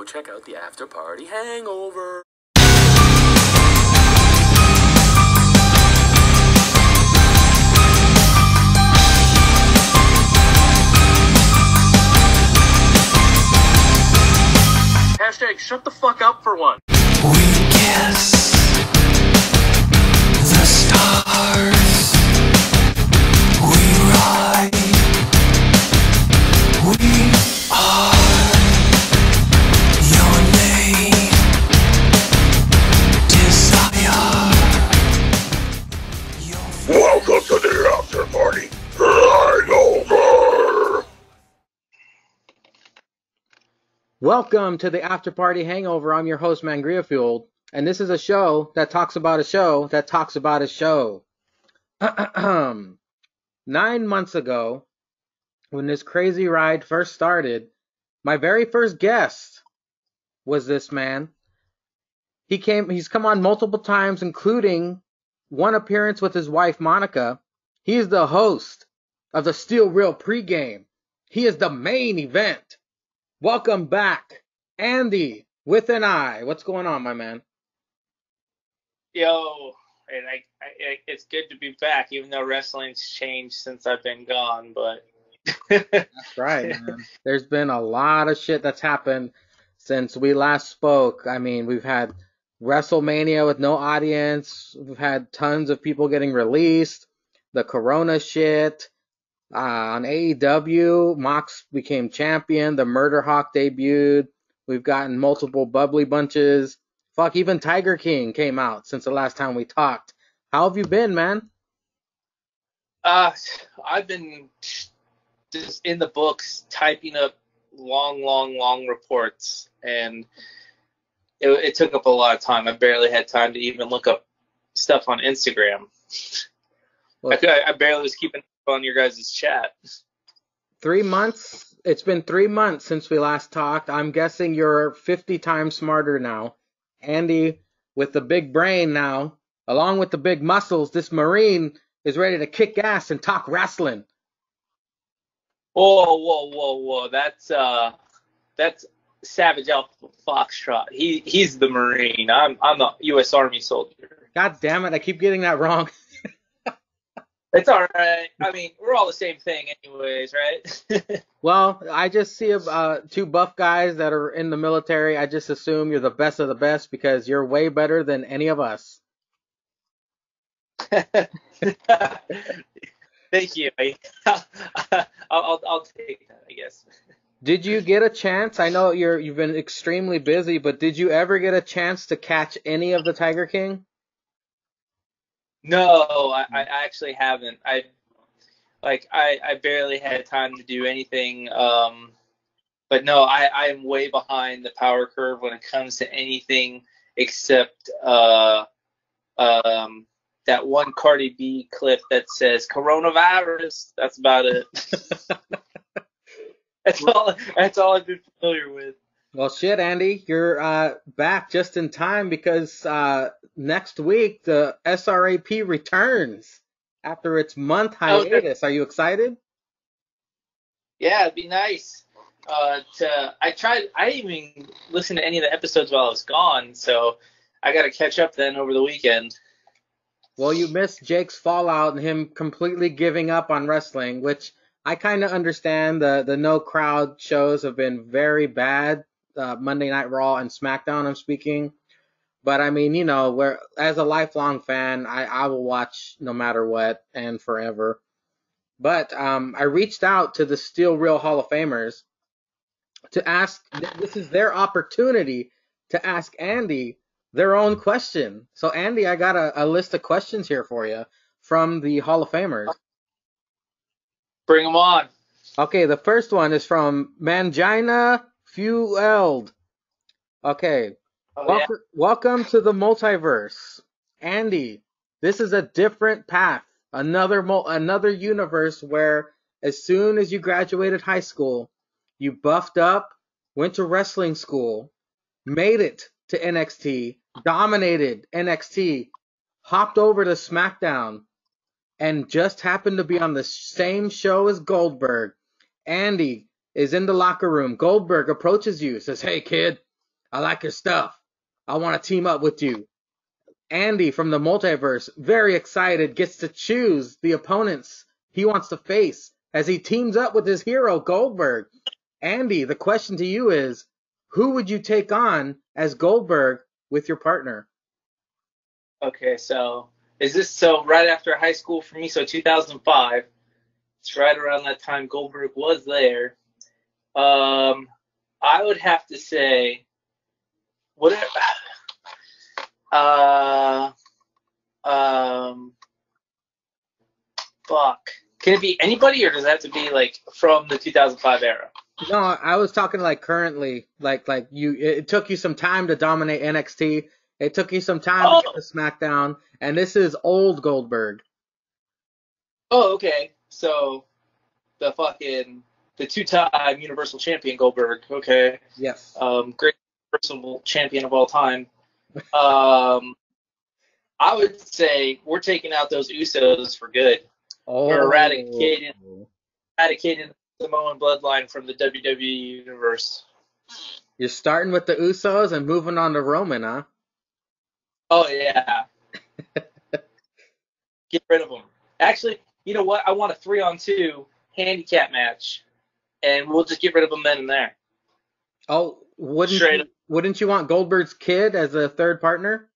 go check out the after party Hangover. Hashtag shut the fuck up for one. We kiss the stars. We ride. We are your name. Desire. Welcome to the after party Hangover. Welcome to the After Party Hangover. I'm your host, Mangria Fueled, and this is a show that talks about a show that talks about a show. 9 months ago, when this crazy ride first started, my very first guest was this man. He's come on multiple times, including one appearance with his wife, Monica. He is the host of the Steel Real pregame. He is the main event. Welcome back, Andi with an I. What's going on, my man? Yo, and it's good to be back, even though wrestling's changed since I've been gone, but... That's right, man. There's been a lot of shit that's happened since we last spoke. I mean, we've had WrestleMania with no audience. We've had tons of people getting released. The Corona shit. On AEW, Mox became champion. The Murder Hawk debuted. We've gotten multiple bubbly bunches. Fuck, even Tiger King came out since the last time we talked. How have you been, man? I've been just in the books typing up long reports, and it took up a lot of time. I barely had time to even look up stuff on Instagram. Well, I barely was keeping on your guys' chat. 3 months? It's been 3 months since we last talked. I'm guessing you're 50 times smarter now. Andi, with the big brain now, along with the big muscles, this Marine is ready to kick ass and talk wrestling. Whoa. That's Savage Alpha Foxtrot. He's the Marine. I'm the U.S. Army soldier. God damn it, I keep getting that wrong. It's all right. I mean, we're all the same thing anyways, right? Well, I just see two buff guys that are in the military. I just assume you're the best of the best because you're way better than any of us. Thank you. I'll take that, I guess. Did you get a chance? I know you've been extremely busy, but did you ever get a chance to catch any of the Tiger King? No, I actually haven't. I barely had time to do anything. But no, I am way behind the power curve when it comes to anything except that one Cardi B clip that says coronavirus. That's about it. That's all I've been familiar with. Well, shit, Andi, you're back just in time because next week the SRAP returns after its month hiatus. Are you excited? Yeah, it'd be nice. I didn't even listen to any of the episodes while I was gone, so I got to catch up then over the weekend. Well, you missed Jake's fallout and him completely giving up on wrestling, which I kind of understand. The no crowd shows have been very bad. Monday Night Raw and SmackDown, I'm speaking. But I mean, you know, as a lifelong fan, I will watch no matter what and forever. But I reached out to the Steel Real Hall of Famers to ask, this is their opportunity to ask Andi their own question. So Andi, I got a list of questions here for you from the Hall of Famers. Bring them on. Okay, the first one is from Mangina Fueled. Okay. Welcome to the multiverse. Andi, this is a different path. Another universe where as soon as you graduated high school, you buffed up, went to wrestling school, made it to NXT, dominated NXT, hopped over to SmackDown, and just happened to be on the same show as Goldberg. Andi is in the locker room. Goldberg approaches you, says, "Hey, kid, I like your stuff. I want to team up with you. Andy from the multiverse, very excited, gets to choose the opponents he wants to face as he teams up with his hero, Goldberg. Andy, the question to you is, who would you take on as Goldberg with your partner? Okay, so is this so right after high school for me? So 2005. It's right around that time Goldberg was there. I would have to say, whatever. Fuck. Can it be anybody, or does it have to be like from the 2005 era? No, I was talking like currently, like you. It took you some time to dominate NXT. It took you some time to get to SmackDown, and this is old Goldberg. Oh, okay. So the two-time Universal Champion Goldberg. Okay. Yes. Great Universal Champion of all time. I would say we're taking out those Usos for good. Oh. We're eradicating the Samoan bloodline from the WWE universe. You're starting with the Usos and moving on to Roman, huh? Oh, yeah. Get rid of them. Actually, you know what? I want a 3-on-2 handicap match, and we'll just get rid of them then and there. Oh, wouldn't you want Goldberg's kid as a third partner?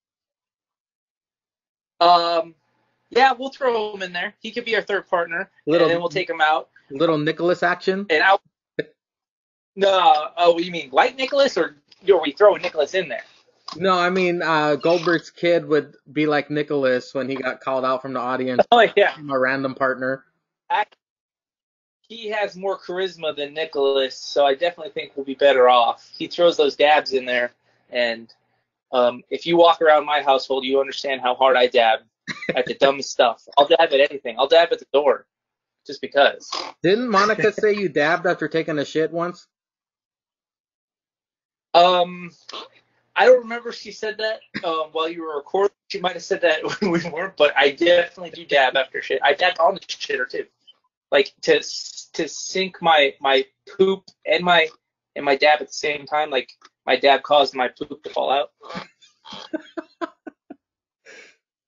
Yeah, we'll throw him in there. He could be our third partner, and then we'll take him out. Little Nicholas action? And you mean like Nicholas, or are we throwing Nicholas in there? No, I mean Goldberg's kid would be like Nicholas when he got called out from the audience. Oh, yeah. From a random partner. He has more charisma than Nicholas, so I definitely think we'll be better off. He throws those dabs in there, and if you walk around my household, you understand how hard I dab at the dumbest stuff. I'll dab at anything. I'll dab at the door, just because. Didn't Monica say you dabbed after taking a shit once? I don't remember if she said that while you were recording. She might have said that when we weren't, but I definitely do dab after shit. I dabbed on the shitter too, like to sync my poop and my dab at the same time. Like my dab caused my poop to fall out.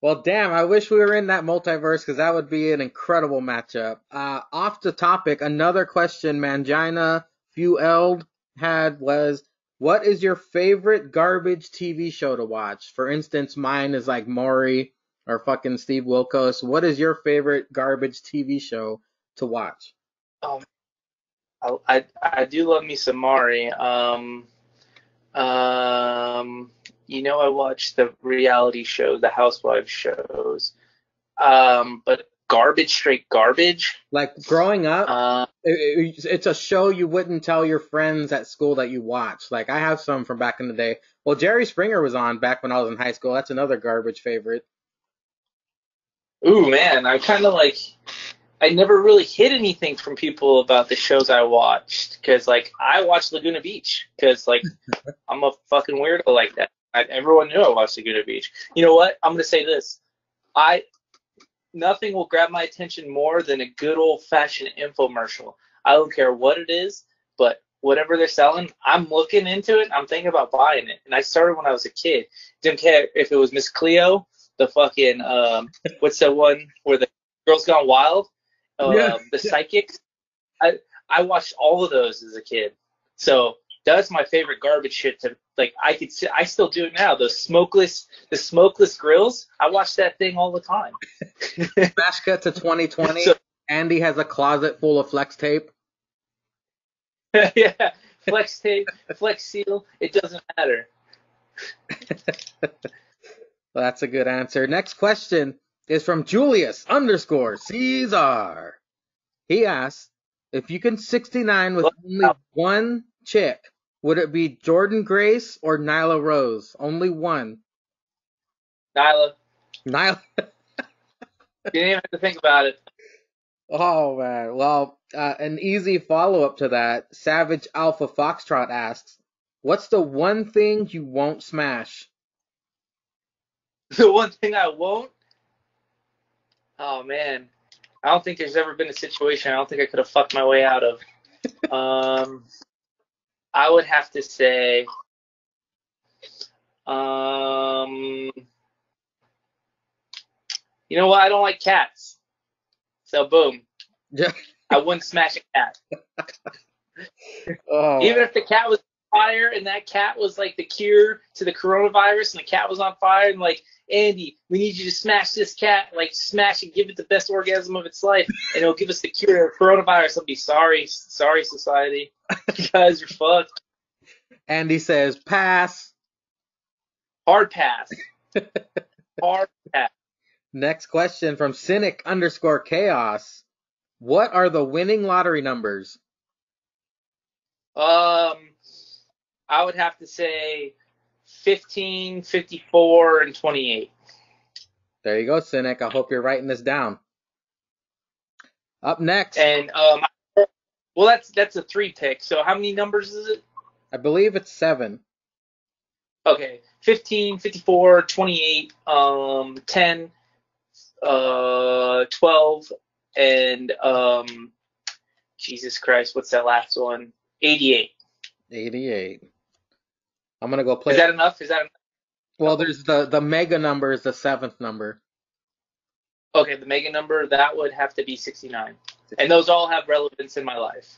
Well, damn, I wish we were in that multiverse because that would be an incredible matchup. Off the topic, another question Mangina Fueled had was, what is your favorite garbage TV show to watch? For instance, mine is like Maury or fucking Steve Wilkos. What is your favorite garbage TV show to watch? I do love me some Maury. I watch the reality shows, the housewives shows. But garbage, straight garbage. Like growing up, it's a show you wouldn't tell your friends at school that you watch. Like I have some from back in the day. Well, Jerry Springer was on back when I was in high school. That's another garbage favorite. Ooh, man, I never really hid anything from people about the shows I watched. Because, I watched Laguna Beach. Because, I'm a fucking weirdo like that. Everyone knew I watched Laguna Beach. You know what? I'm going to say this. Nothing will grab my attention more than a good old-fashioned infomercial. I don't care what it is, but whatever they're selling, I'm looking into it. I'm thinking about buying it. And I started when I was a kid. Didn't care if it was Miss Cleo, the fucking, what's that one where the Girls Gone Wild? The Psychics. I watched all of those as a kid. So that's my favorite garbage shit to, I still do it now. The smokeless grills. I watch that thing all the time. Smash cut to 2020. So, Andy has a closet full of flex tape. Yeah, flex tape, flex seal. It doesn't matter. Well, that's a good answer. Next question is from Julius_Caesar. He asks, if you can 69 with only one chick, would it be Jordan Grace or Nyla Rose? Only one. Nyla. You didn't even have to think about it. Oh, man. Well, an easy follow-up to that, Savage Alpha Foxtrot asks, what's the one thing you won't smash? The one thing I won't? Oh, man. I don't think there's ever been a situation I don't think I could have fucked my way out of. I would have to say You know what? I don't like cats. So boom, Yeah. I wouldn't smash a cat. Oh. Even if the cat was on fire and that cat was like the cure to the coronavirus and the cat was on fire and like, Andy, we need you to smash this cat, like smash it, give it the best orgasm of its life, and it'll give us the cure to coronavirus. I'll be sorry society. You guys are fucked. Andy says pass. Hard pass. Hard pass. Next question from Cynic_Chaos. What are the winning lottery numbers? I would have to say 15, 54, and 28. There you go, Cynic. I hope you're writing this down. Up next. And well, that's a 3-pick. So how many numbers is it? I believe it's 7. Okay, 15, 54, 28, 10, 12, and Jesus Christ, what's that last one? 88. 88. I'm gonna go play. Is that enough? Well, there's the mega number is the 7th number. Okay, the mega number, that would have to be 69. And those all have relevance in my life.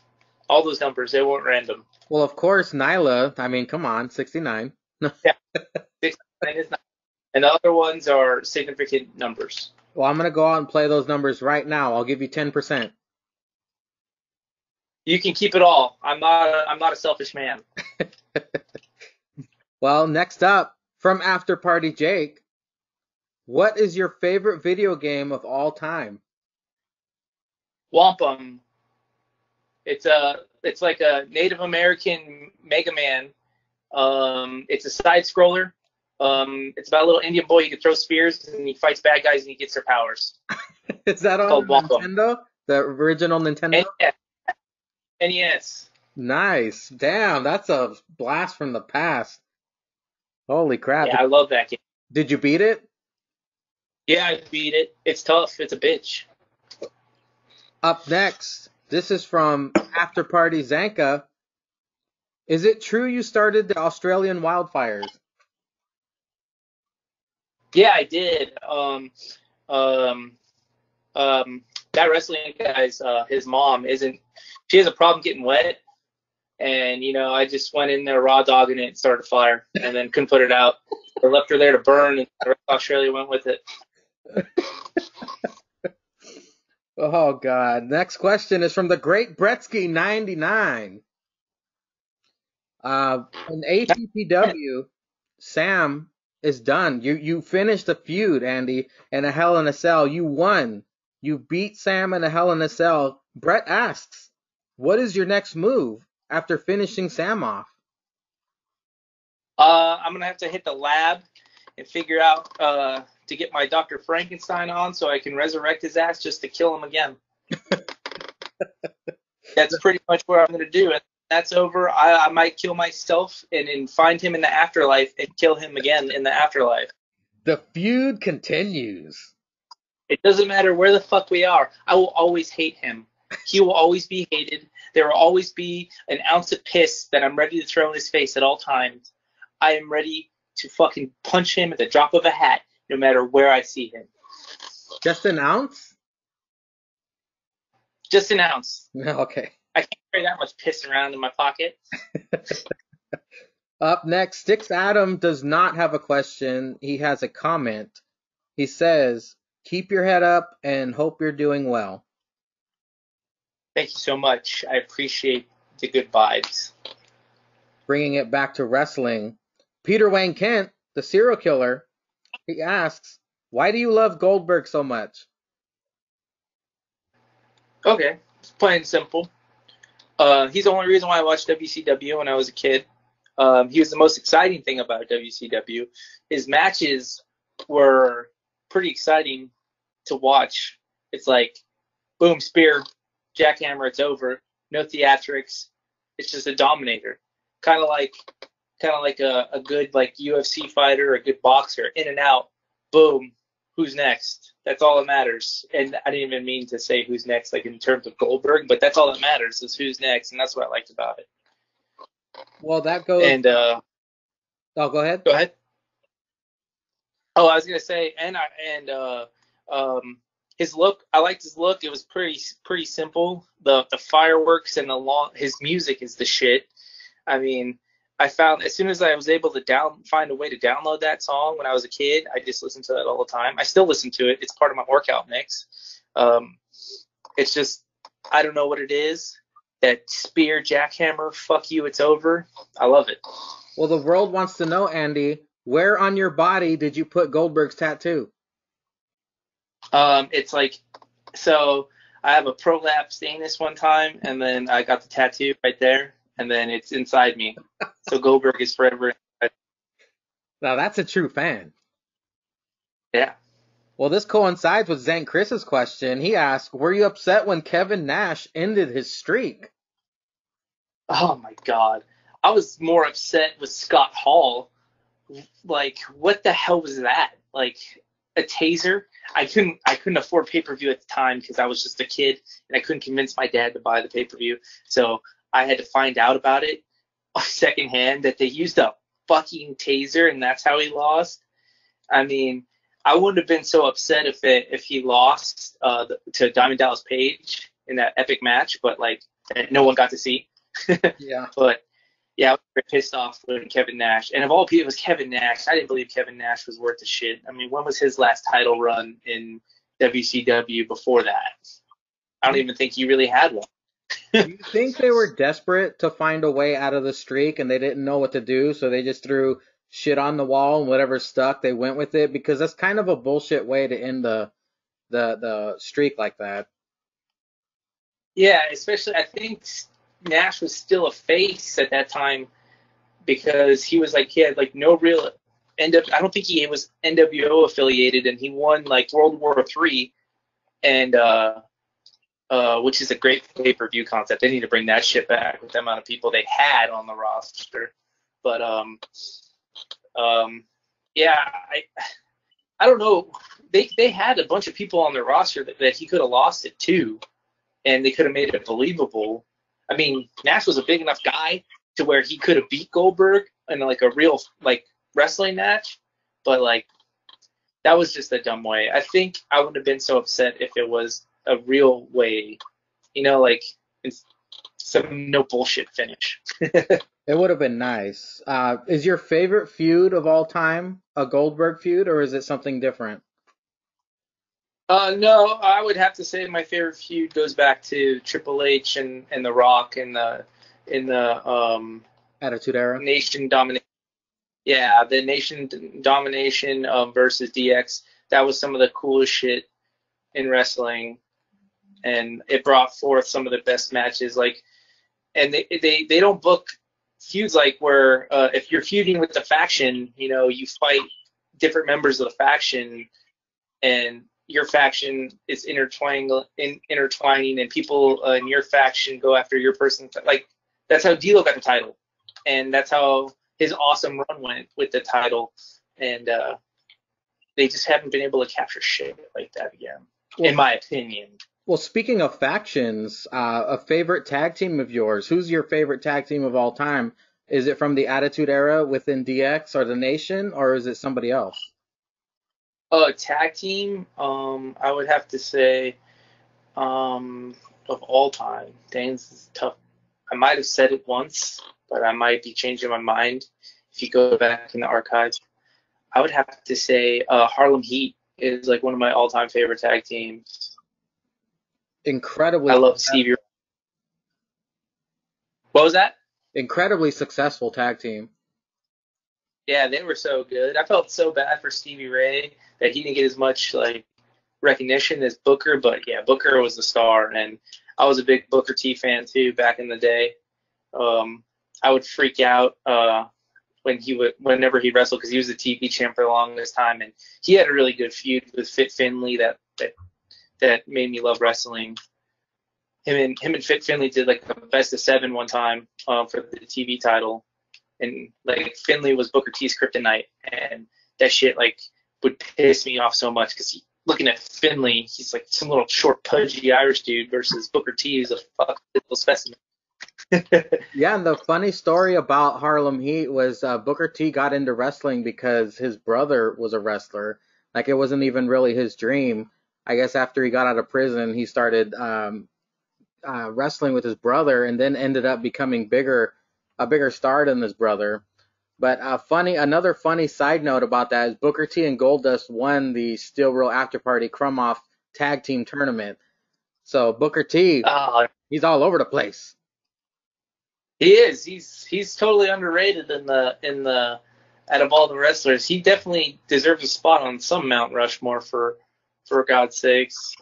All those numbers, they weren't random. Well, of course, Nyla. I mean, come on, 69. Yeah, 69 is not. And the other ones are significant numbers. Well, I'm gonna go out and play those numbers right now. I'll give you 10%. You can keep it all. I'm not a selfish man. Well, next up from After Party Jake, what is your favorite video game of all time? Wampum. It's like a Native American Mega Man. It's a side scroller. It's about a little Indian boy. He can throw spears and he fights bad guys and he gets their powers. Is that on Nintendo? The original Nintendo? NES. Nice. Damn, that's a blast from the past. Holy crap. Yeah, I love that game. Did you beat it? Yeah, I beat it. It's tough. It's a bitch. Up next, this is from After Party Zanka. Is it true you started the Australian wildfires? Yeah, I did. That wrestling guy's his mom she has a problem getting wet, and I just went in there raw dogging it and started a fire, and then couldn't put it out. I left her there to burn, and the rest of Australia went with it. Oh God! Next question is from the Great Bretsky 99. In APPW, Sam is done. You finished the feud, Andy, in a Hell in a Cell. You won. You beat Sam in a Hell in a Cell. Brett asks, what is your next move after finishing Sam off? I'm gonna have to hit the lab and figure out to get my Dr. Frankenstein on so I can resurrect his ass just to kill him again. That's pretty much what I'm gonna do. And that's over. I might kill myself and find him in the afterlife and kill him again in the afterlife. The feud continues. It doesn't matter where the fuck we are. I will always hate him. He will always be hated. There will always be an ounce of piss that I'm ready to throw in his face at all times. I am ready to fucking punch him at the drop of a hat, no matter where I see him. Just an ounce? Just an ounce. Okay. I can't carry that much piss around in my pocket. Up next, Sticks Adam does not have a question. He has a comment. He says, keep your head up and hope you're doing well. Thank you so much. I appreciate the good vibes. Bringing it back to wrestling, Peter Wayne Kent, the serial killer, he asks, why do you love Goldberg so much? Okay, it's plain and simple. He's the only reason why I watched WCW when I was a kid. He was the most exciting thing about WCW. His matches were pretty exciting to watch. It's like, boom, spear, jackhammer, it's over. No theatrics. It's just a dominator. Kind of like a good like UFC fighter or a good boxer. In and out. Boom. Who's next? That's all that matters. And I didn't even mean to say who's next, like in terms of Goldberg, but that's all that matters is who's next, and that's what I liked about it. Well, that goes. And oh, go ahead. Go ahead. Oh, I was gonna say, his look. I liked his look. It was pretty simple. The fireworks and his music is the shit. I mean, I found as soon as I was able to find a way to download that song when I was a kid, I just listened to that all the time. I still listen to it. It's part of my workout mix. It's just I don't know what it is. That spear jackhammer, fuck you, it's over. I love it. Well, the world wants to know, Andy, where on your body did you put Goldberg's tattoo? It's like, so I have a prolapsed anus one time, and then I got the tattoo right there, and then it's inside me. So Goldberg is forever inside. Now, that's a true fan. Yeah. Well, this coincides with Zank Chris's question. He asked, were you upset when Kevin Nash ended his streak? Oh, my God. I was more upset with Scott Hall. Like, what the hell was that? Like, a taser? I couldn't afford pay-per-view at the time because I was just a kid, and I couldn't convince my dad to buy the pay-per-view. So I had to find out about it secondhand that they used a fucking taser, and that's how he lost. I mean, I wouldn't have been so upset if he lost to Diamond Dallas Page in that epic match, but like that no one got to see. Yeah. But yeah, I was very pissed off when Kevin Nash. And of all people, it was Kevin Nash. I didn't believe Kevin Nash was worth the shit. I mean, when was his last title run in WCW before that? I don't even think he really had one. Do you think they were desperate to find a way out of the streak and they didn't know what to do, so they just threw shit on the wall and whatever stuck, they went with it? Because that's kind of a bullshit way to end the streak like that. Yeah, especially I think Nash was still a face at that time because he had like no real I don't think he was NWO affiliated, and he won like World War III, and which is a great pay-per-view concept. They need to bring that shit back with the amount of people they had on the roster. But yeah, I don't know. They had a bunch of people on their roster that he could have lost it to, and they could have made it believable. I mean, Nash was a big enough guy to where he could have beat Goldberg in like a real like wrestling match, but like that was just a dumb way. I think I wouldn't have been so upset if it was a real way, like it's some no bullshit finish. It would have been nice. Is your favorite feud of all time a Goldberg feud, or is it something different? No, I would have to say my favorite feud goes back to Triple H and The Rock in the Attitude Era? Nation Domination. Yeah, the Nation Domination versus DX. That was some of the coolest shit in wrestling, and it brought forth some of the best matches. Like, and they don't book feuds like where if you're feuding with the faction, you fight different members of the faction, and your faction is intertwining, and people in your faction go after your person. Like, that's how D'Lo got the title, and that's how his awesome run went with the title, and they just haven't been able to capture shit like that again, in my opinion. Well, speaking of factions, a favorite tag team of yours, who's your favorite tag team of all time? Is it from the Attitude Era within DX or the Nation, or is it somebody else? Tag team, I would have to say, of all time, dang, this is tough. I might have said it once, but I might be changing my mind if you go back in the archives. I would have to say Harlem Heat is like one of my all-time favorite tag teams. Incredibly. I love Stevie. What was that? Incredibly successful tag team. Yeah, they were so good. I felt so bad for Stevie Ray that he didn't get as much like recognition as Booker, but yeah, Booker was the star, and I was a big Booker T fan too back in the day. I would freak out whenever he wrestled because he was the TV champ for the longest time, and he had a really good feud with Fit Finlay that made me love wrestling. Him and Fit Finlay did like a best of 7 one time for the TV title, and like Finlay was Booker T's kryptonite, and that shit like would piss me off so much because looking at Finlay, he's like some little short pudgy Irish dude versus Booker T, who's a fucking little specimen. Yeah, and the funny story about Harlem Heat was Booker T got into wrestling because his brother was a wrestler. Like it wasn't even really his dream. I guess after he got out of prison, he started wrestling with his brother, and then ended up becoming a bigger star than his brother. But another funny side note about that is Booker T and Goldust won the Steel Real After Party Crumb Off Tag Team Tournament. So Booker T, Oh, he's all over the place. he is. He's totally underrated in the out of all the wrestlers. He definitely deserves a spot on some Mount Rushmore for God's sakes.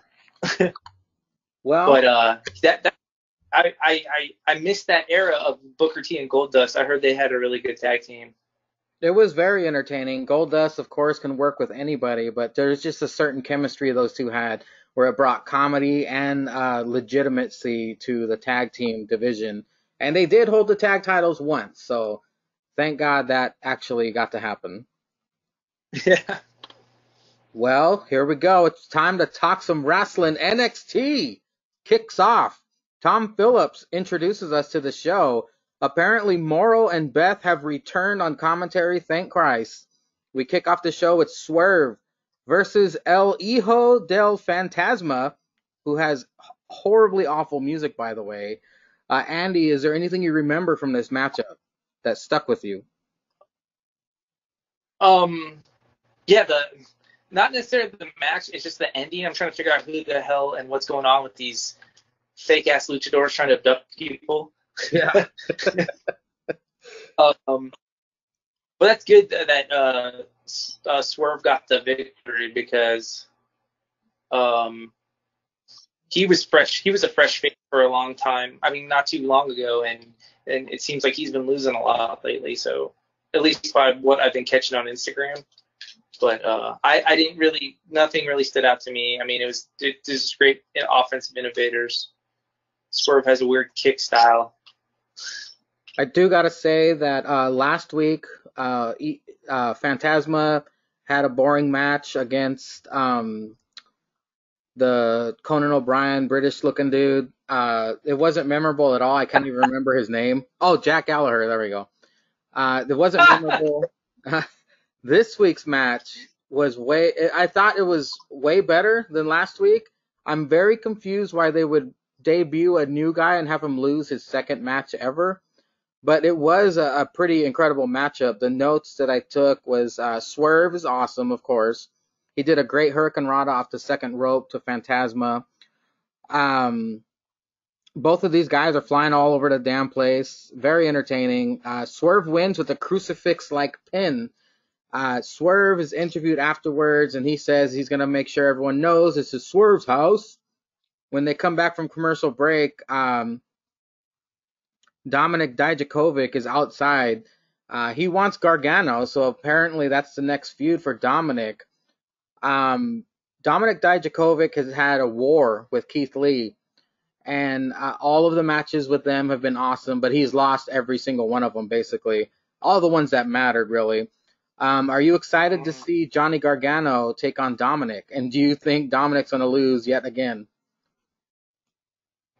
Well, But that I missed that era of Booker T and Goldust. I heard they had a really good tag team. it was very entertaining. Goldust, of course, can work with anybody, but there's just a certain chemistry those two had where it brought comedy and legitimacy to the tag team division. And they did hold the tag titles once, so thank God that actually got to happen. Yeah. Well, here we go. It's time to talk some wrestling. NXT kicks off. Tom Phillips introduces us to the show. Apparently, Morrow and Beth have returned on commentary. Thank Christ. We kick off the show with Swerve versus El Hijo del Fantasma, who has horribly awful music, by the way. Andy, is there anything you remember from this matchup that stuck with you? Yeah, not necessarily the match, it's just the ending. I'm trying to figure out who the hell and what's going on with these fake ass luchadors trying to abduct people. Yeah. But that's good that Swerve got the victory because he was fresh. He was a fresh face for a long time. I mean, not too long ago, and it seems like he's been losing a lot lately. So at least by what I've been catching on Instagram. But I didn't really, nothing really stood out to me. I mean, it was just great offensive innovators. Swerve has a weird kick style. I do gotta say that last week, Phantasma had a boring match against the Conan O'Brien British-looking dude. It wasn't memorable at all. I can't even remember his name. Oh, Jack Gallagher. There we go. It wasn't memorable. This week's match was I thought it was way better than last week. I'm very confused why they would debut a new guy and have him lose his second match ever. But it was a pretty incredible matchup. The notes that I took was Swerve is awesome, of course. He did a great Hurricane Rana off the second rope to Phantasma. Both of these guys are flying all over the damn place. Very entertaining. Swerve wins with a crucifix-like pin. Swerve is interviewed afterwards, and he says he's going to make sure everyone knows this is Swerve's house. When they come back from commercial break, Dominic Dijakovic is outside. He wants Gargano, so apparently that's the next feud for Dominic. Dominic Dijakovic has had a war with Keith Lee, and all of the matches with them have been awesome, but he's lost every single one of them, basically. All the ones that mattered, really. Are you excited to see Johnny Gargano take on Dominic? And do you think Dominic's going to lose yet again?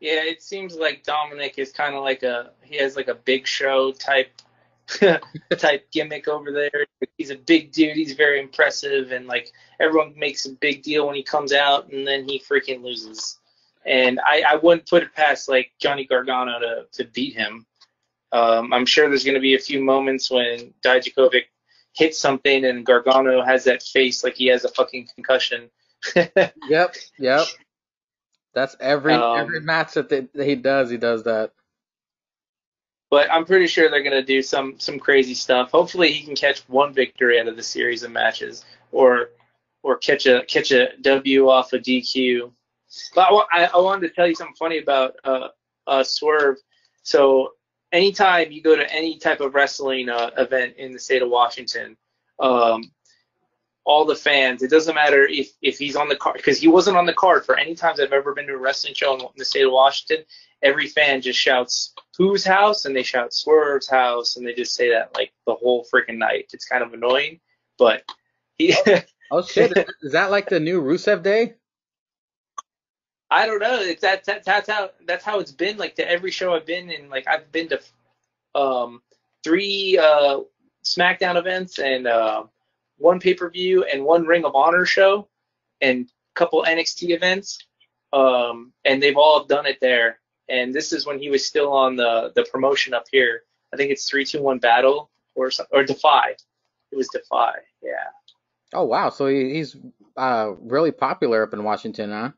Yeah, it seems like Dominic is kind of like he has like a Big Show type gimmick over there. He's a big dude. He's very impressive, and like everyone makes a big deal when he comes out, and then he freaking loses. And I wouldn't put it past like Johnny Gargano to beat him. I'm sure there's going to be a few moments when Dijakovic hits something and Gargano has that face like he has a fucking concussion. Yep. That's every match that he does that. But I'm pretty sure they're gonna do some crazy stuff. Hopefully he can catch one victory out of the series of matches, or catch a W off a DQ. But I wanted to tell you something funny about Swerve. So anytime you go to any type of wrestling event in the state of Washington, all the fans, it doesn't matter if he's on the card, because he wasn't on the card for any times I've ever been to a wrestling show in the state of Washington. Every fan just shouts whose house, and they shout Swerve's house, and they just say that like the whole freaking night. It's kind of annoying, but he. Oh shit! Is that like the new Rusev Day? I don't know. That's how it's been. Like to every show I've been in. Like I've been to 3 SmackDown events and 1 pay-per-view and 1 Ring of Honor show and a couple NXT events. And they've all done it there. And this is when he was still on the promotion up here. I think it's 3-2-1 Battle or Defy. It was Defy. Yeah. Oh wow, so he's really popular up in Washington, huh?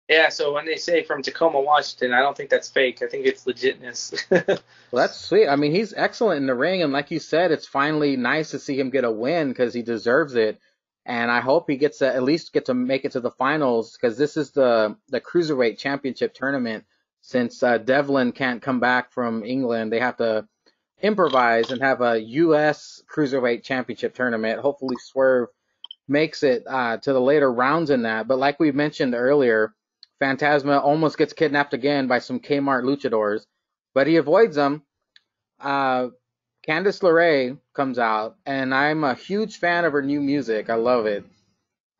Yeah, so when they say from Tacoma, Washington, I don't think that's fake. I think it's legitness. Well, that's sweet. I mean, he's excellent in the ring, and like you said, it's finally nice to see him get a win because he deserves it. And I hope he gets at least get to make it to the finals because this is the Cruiserweight Championship tournament. Since Devlin can't come back from England, they have to improvise and have a U.S. Cruiserweight Championship tournament. Hopefully Swerve makes it to the later rounds in that. But like we mentioned earlier, Phantasma almost gets kidnapped again by some Kmart luchadors, but he avoids them. Candice LeRae comes out, and I'm a huge fan of her new music. I love it.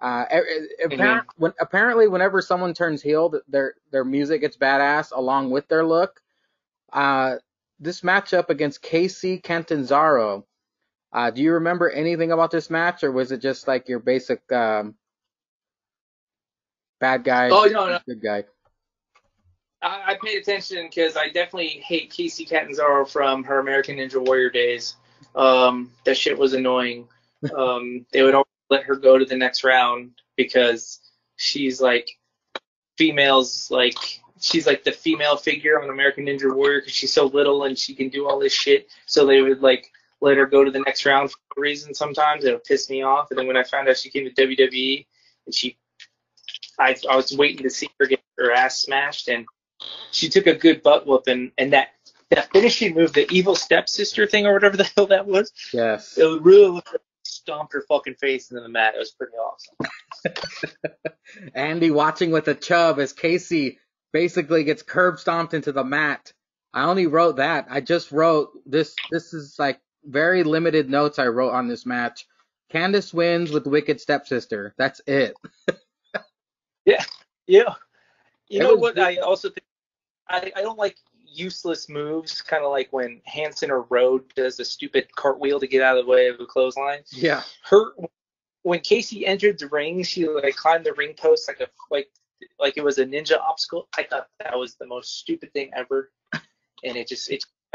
Apparently, whenever someone turns heel, their music gets badass along with their look. This matchup against Casey Catanzaro, do you remember anything about this match, or was it just like your basic bad guy, Oh, no. good guy? I paid attention because I definitely hate Casey Catanzaro from her American Ninja Warrior days. That shit was annoying. They would always let her go to the next round because she's like females, like she's like the female figure on American Ninja Warrior because she's so little and she can do all this shit. So they would like let her go to the next round for no reason sometimes. It would piss me off. And then when I found out she came to WWE and I was waiting to see her get her ass smashed, and she took a good butt whooping, and that finishing move, the evil stepsister thing or whatever the hell that was. Yes. It really looked like stomped her fucking face into the mat. It was pretty awesome. Andy watching with a chub as Casey basically gets curb stomped into the mat. I only wrote that. I just wrote this. This is like very limited notes I wrote on this match. Candice wins with Wicked Stepsister. That's it. Yeah. Yeah. You It know was what? good. I also think I don't like useless moves, kind of like when Hanson or Rode does a stupid cartwheel to get out of the way of a clothesline. Yeah. When Casey entered the ring, she like climbed the ring post like it was a ninja obstacle. I thought that was the most stupid thing ever, and I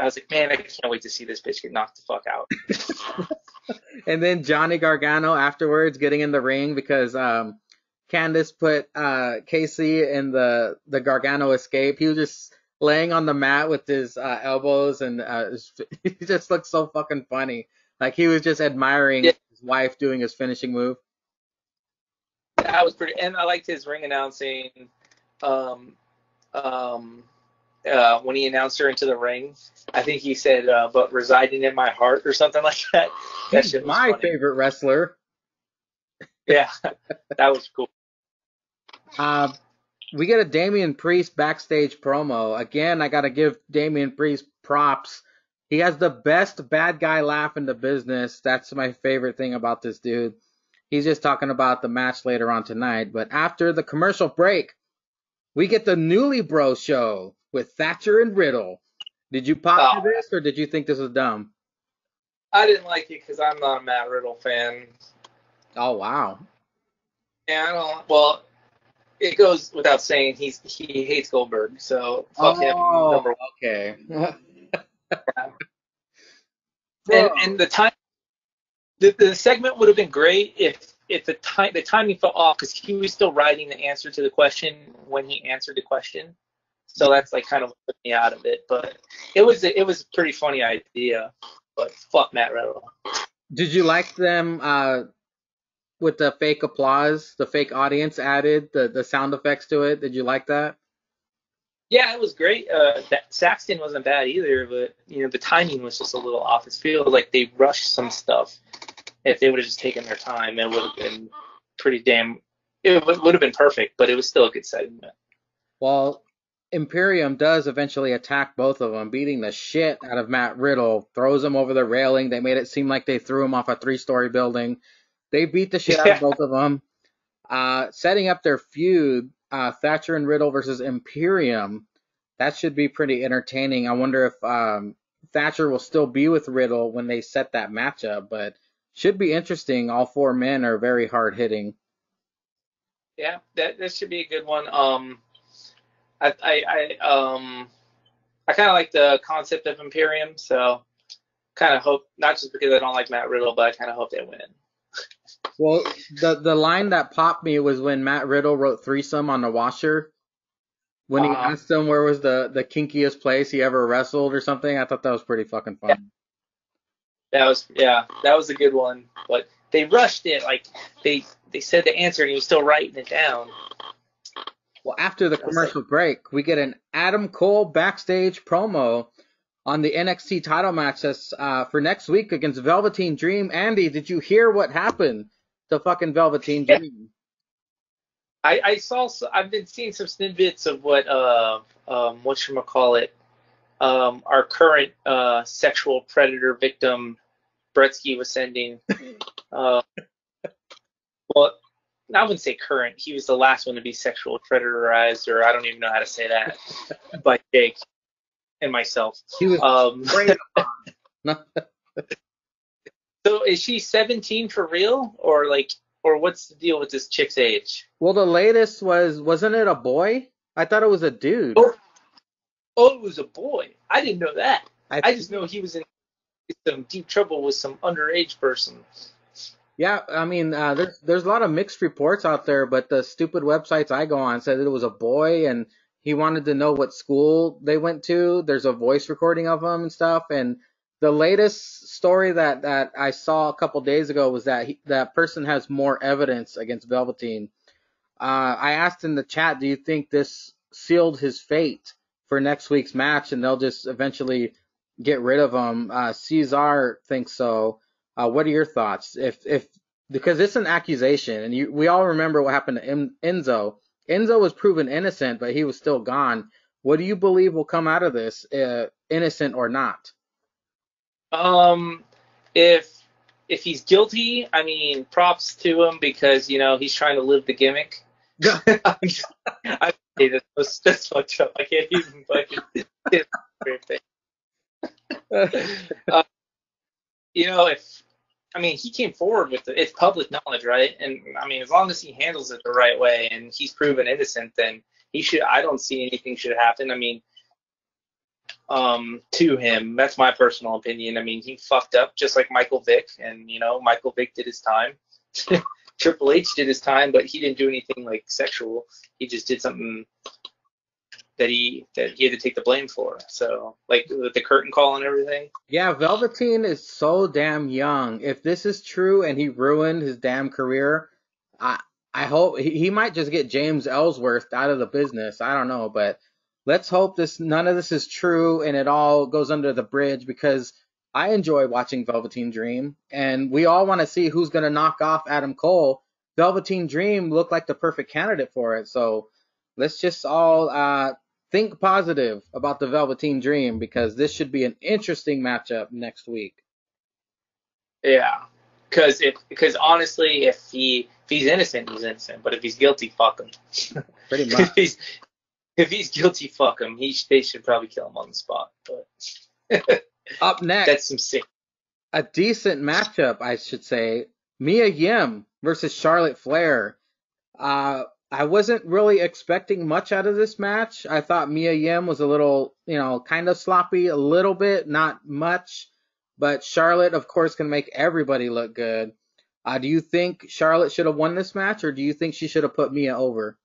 was like, man, I can't wait to see this bitch get knocked the fuck out. And then Johnny Gargano afterwards getting in the ring because Candice put Casey in the Gargano escape. He was just laying on the mat with his elbows, and he just looked so fucking funny. Like he was just admiring his wife doing his finishing move. That was pretty, and I liked his ring announcing. When he announced her into the ring, I think he said, "But residing in my heart" or something like that. That He's shit was my funny. favorite wrestler. Yeah, that was cool. We get a Damian Priest backstage promo. Again, I got to give Damian Priest props. He has the best bad guy laugh in the business. That's my favorite thing about this dude. He's just talking about the match later on tonight. But after the commercial break, we get the Newly Bro show with Thatcher and Riddle. Did you pop for this, or did you think this was dumb? I didn't like it because I'm not a Matt Riddle fan. Oh, wow. Yeah, I don't. Well, it goes without saying he hates Goldberg, so fuck him. Number one. Okay. And the time, the segment would have been great if the timing fell off because he was still writing the answer to the question when he answered the question. So that's like kind of what put me out of it. But it was a pretty funny idea. But fuck Matt Riddle. Did you like them with the fake applause, the fake audience added, the sound effects to it? Did you like that? Yeah, it was great. Saxton wasn't bad either, but the timing was just a little off. It feels like they rushed some stuff. If they would have just taken their time, it would have been pretty damn. It would have been perfect, but it was still a good segment. Well, Imperium does eventually attack both of them, beating the shit out of Matt Riddle, throws him over the railing. They made it seem like they threw him off a 3-story building. They beat the shit out of both of them, setting up their feud. Thatcher and Riddle versus Imperium. That should be pretty entertaining. I wonder if Thatcher will still be with Riddle when they set that matchup, but should be interesting. All four men are very hard hitting. Yeah, that should be a good one. I kind of like the concept of Imperium, so kind of hope, not just because I don't like Matt Riddle, but I kind of hope they win. Well, the line that popped me was when Matt Riddle wrote threesome on the washer. When he asked him where was the kinkiest place he ever wrestled or something, I thought that was pretty fucking fun. That was a good one. But they rushed it, like they said the answer and he was still writing it down. Well, after the commercial break, we get an Adam Cole backstage promo on the NXT title match that's for next week against Velveteen Dream. Andy, did you hear what happened to fucking Velveteen Dream? I've been seeing some snippets of what whatchamacallit, our current sexual predator victim Bretsky was sending. Well, I wouldn't say current. He was the last one to be sexual predatorized, or I don't even know how to say that, by Jake and myself. He was great. So is she 17 for real, or what's the deal with this chick's age? Well, the latest wasn't it a boy? I thought it was a dude. Oh, it was a boy. I didn't know that. I just know he was in some deep trouble with some underage person. Yeah, I mean, there's a lot of mixed reports out there, but the stupid websites I go on said it was a boy, and he wanted to know what school they went to. There's a voice recording of him and stuff, and the latest story that I saw a couple days ago was that that person has more evidence against Velveteen. I asked in the chat, do you think this sealed his fate for next week's match, and they'll just eventually get rid of him? Ceizar thinks so. What are your thoughts? If because it's an accusation, and we all remember what happened to Enzo. Enzo was proven innocent, but he was still gone. What do you believe will come out of this, innocent or not? If he's guilty, I mean, props to him because he's trying to live the gimmick. I say that's fucked up. I can't even fucking say that. He came forward with it's public knowledge, right? And I mean, as long as he handles it the right way and he's proven innocent, then he should. I don't see anything should happen. I mean, to him, that's my personal opinion. I mean, he fucked up just like Michael Vick, and Michael Vick did his time. Triple H did his time, but he didn't do anything like sexual. He just did something that he had to take the blame for. So, like with the curtain call and everything. Yeah, Velveteen is so damn young. If this is true and he ruined his damn career, I hope he might just get James Ellsworth out of the business. I don't know, but let's hope none of this is true and it all goes under the bridge, because I enjoy watching Velveteen Dream, and we all want to see who's going to knock off Adam Cole. Velveteen Dream looked like the perfect candidate for it, so let's just all think positive about the Velveteen Dream, because this should be an interesting matchup next week. Yeah, because honestly, if he's innocent, he's innocent. But if he's guilty, fuck him. Pretty much. if he's guilty, fuck him. They should probably kill him on the spot. But up next, that's some sick. A decent matchup, I should say. Mia Yim versus Charlotte Flair. I wasn't really expecting much out of this match. I thought Mia Yim was a little, kind of sloppy, a little bit, not much. But Charlotte, of course, can make everybody look good. Do you think Charlotte should have won this match, or do you think she should have put Mia over?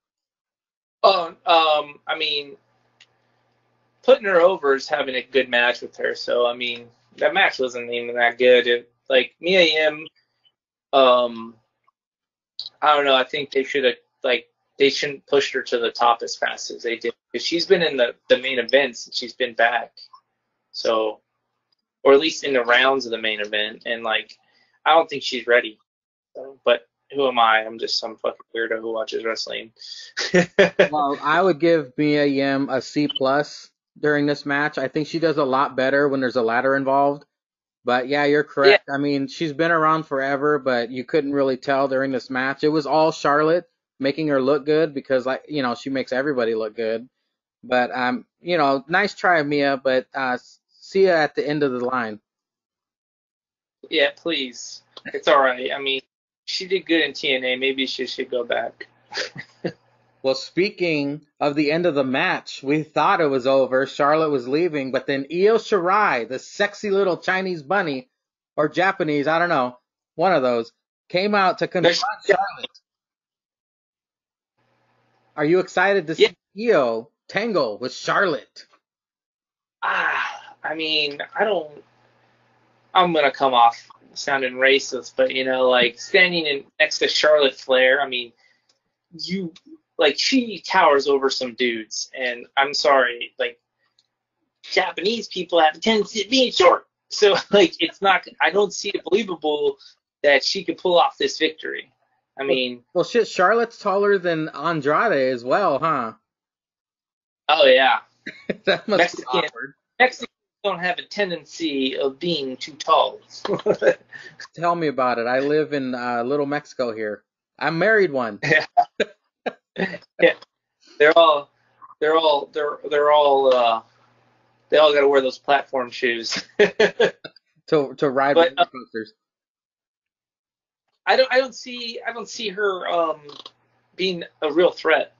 I mean, putting her over is having a good match with her. So, I mean, that match wasn't even that good. Mia Yim, I don't know. I think they should have, they shouldn't push her to the top as fast as they did. Because she's been in the main events and she's been back. So, or at least in the rounds of the main event. And, I don't think she's ready. But who am I? I'm just some fucking weirdo who watches wrestling. Well, I would give Mia Yim a C+ during this match. I think she does a lot better when there's a ladder involved. But yeah, you're correct. Yeah. I mean, she's been around forever, but you couldn't really tell during this match. It was all Charlotte. making her look good because, like, she makes everybody look good. But nice try, Mia. But see you at the end of the line. Yeah, please. It's all right. I mean, she did good in TNA. Maybe she should go back. Well, speaking of the end of the match, we thought it was over. Charlotte was leaving, but then Io Shirai, the sexy little Chinese bunny, or Japanese, I don't know, one of those, came out to confront Charlotte. Are you excited to see Io tangle with Charlotte? I mean, I'm going to come off sounding racist, but, standing next to Charlotte Flair, I mean, she towers over some dudes, and I'm sorry, Japanese people have a tendency of being short. So, it's not, I don't see it believable that she could pull off this victory. I mean. Well, shit, Charlotte's taller than Andrade as well, huh? Oh, yeah. That must be awkward. Mexicans don't have a tendency of being too tall. Tell me about it. I live in Little Mexico here. I married one. Yeah. Yeah. They all got to wear those platform shoes to ride roller coasters. I don't see her being a real threat.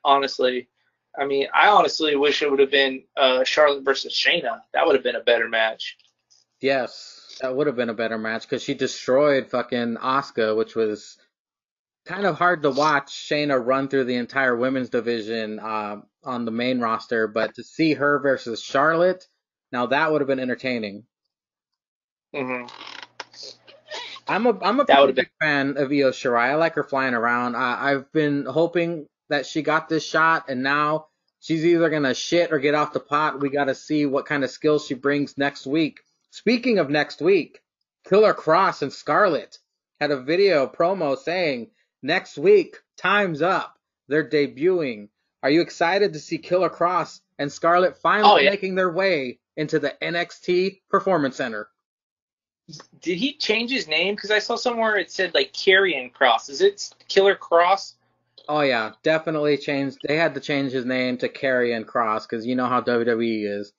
Honestly, I mean, I honestly wish it would have been Charlotte versus Shayna. That would have been a better match. Yes, that would have been a better match because she destroyed fucking Asuka, which was kind of hard to watch Shayna run through the entire women's division on the main roster, but to see her versus Charlotte, now that would have been entertaining. Mm-hmm. I'm a pretty big fan of Io Shirai. I like her flying around. I've been hoping that she got this shot, and now she's either gonna shit or get off the pot. We got to see what kind of skills she brings next week. Speaking of next week, Killer Cross and Scarlett had a video promo saying, next week, time's up. They're debuting. Are you excited to see Killer Cross and Scarlett finally making their way into the NXT Performance Center? Did he change his name? Because I saw somewhere it said Karrion Cross. Is it Killer Cross? Oh yeah, definitely changed. They had to change his name to Karrion Cross because you know how WWE is.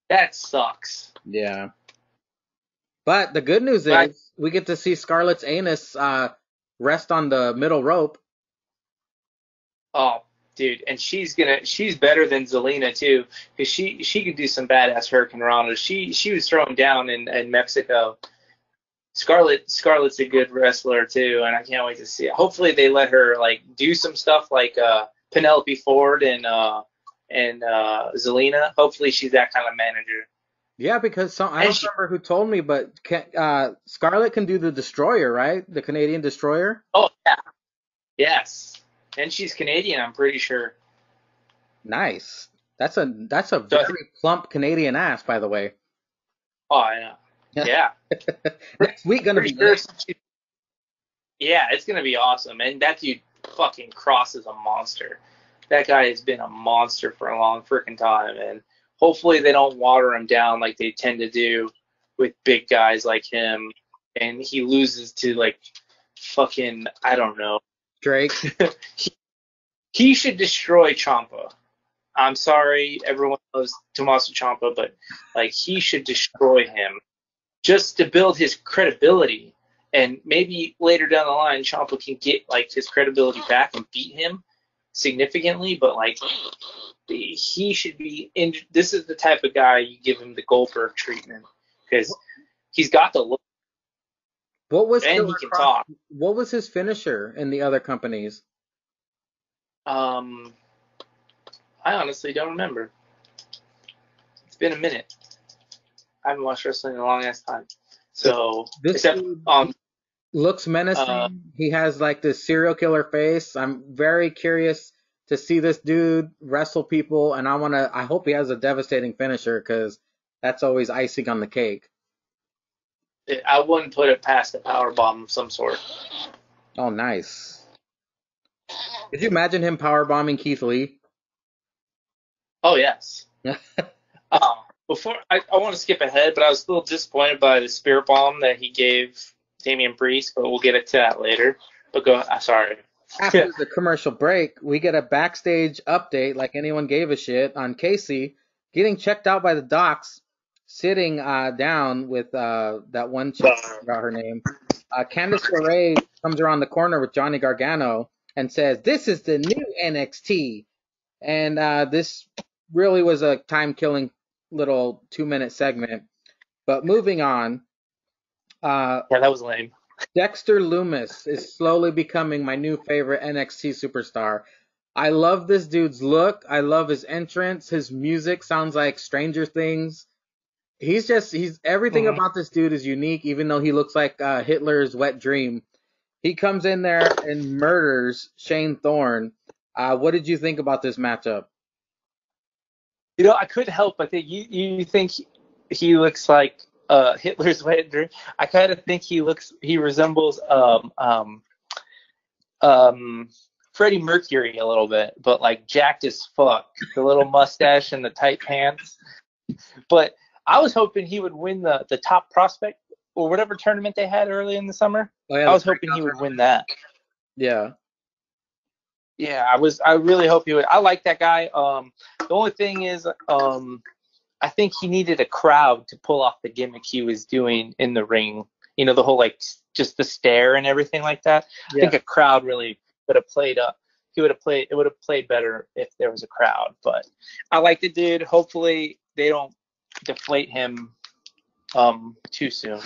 That sucks. Yeah. But the good news is we get to see Scarlett's anus rest on the middle rope. Oh, dude, and she's better than Zelina too, because she could do some badass hurricanranas. She was thrown down in Mexico. Scarlett's a good wrestler too, and I can't wait to see it. Hopefully they let her do some stuff like Penelope Ford and Zelina. Hopefully she's that kind of manager. Yeah, because I don't remember who told me, but Scarlett can do the Destroyer, right? The Canadian Destroyer? Oh, yeah. Yes. And she's Canadian, I'm pretty sure. Nice. That's a very plump Canadian ass, by the way. Oh, yeah. Yeah. Next week gonna be Yeah, it's gonna be awesome. And that dude fucking Cross is a monster. That guy has been a monster for a long freaking time, and hopefully they don't water him down like they tend to do with big guys like him, and he loses to fucking, I don't know, Drake. He should destroy Ciampa. I'm sorry, everyone loves Tommaso Ciampa, but he should destroy him just to build his credibility, and maybe later down the line Ciampa can get his credibility back and beat him significantly, but he should be in. This is the type of guy you give him the Goldberg treatment because he's got the look. What was and he can talk. What was his finisher in the other companies? I honestly don't remember. It's been a minute. I haven't watched wrestling in a long ass time. So this looks menacing. He has this serial killer face. I'm very curious to see this dude wrestle people, and I hope he has a devastating finisher because that's always icing on the cake. I wouldn't put it past a powerbomb of some sort. Oh, nice. Could you imagine him powerbombing Keith Lee? Oh, yes. Before I want to skip ahead, but I was a little disappointed by the spirit bomb that he gave Damian Priest, but we'll get to that later. But go. Sorry. After the commercial break, we get a backstage update, like anyone gave a shit, on Casey getting checked out by the docs, sitting down with that one chick, I forgot her name. Candice LeRae comes around the corner with Johnny Gargano and says, "This is the new NXT." And this really was a time-killing little 2-minute segment. But moving on, Yeah, that was lame. Dexter Lumis is slowly becoming my new favorite NXT superstar. I love this dude's look. I love his entrance. His music sounds like Stranger Things. He's everything about this dude is unique, even though he looks like Hitler's wet dream. He comes in there and murders Shane Thorne. What did you think about this matchup? You know, I couldn't help but think you think he looks like Hitler's wet dream. I kind of think he resembles Freddie Mercury a little bit, but like jacked as fuck. The little mustache and the tight pants. But I was hoping he would win the top prospect or whatever tournament they had early in the summer. Oh, yeah, I was hoping he would win that. Yeah. Yeah, I really hope he would. I like that guy. The only thing is, I think he needed a crowd to pull off the gimmick he was doing in the ring. You know, the whole like just the stare and everything like that. Yeah. I think a crowd really would have played up. It would have played better if there was a crowd. But I like the dude. Hopefully they don't deflate him too soon.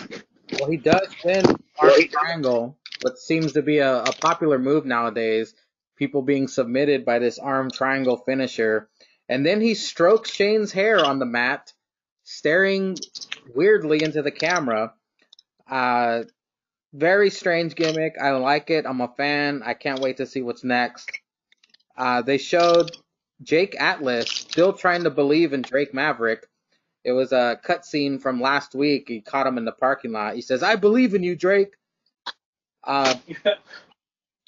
Well, he does win Arm Triangle, what seems to be a popular move nowadays. People being submitted by this Arm Triangle finisher. And then he strokes Shane's hair on the mat, staring weirdly into the camera. Very strange gimmick. I like it. I'm a fan. I can't wait to see what's next. They showed Jake Atlas still trying to believe in Drake Maverick. It was a cutscene from last week. He caught him in the parking lot. He says, "I believe in you, Drake."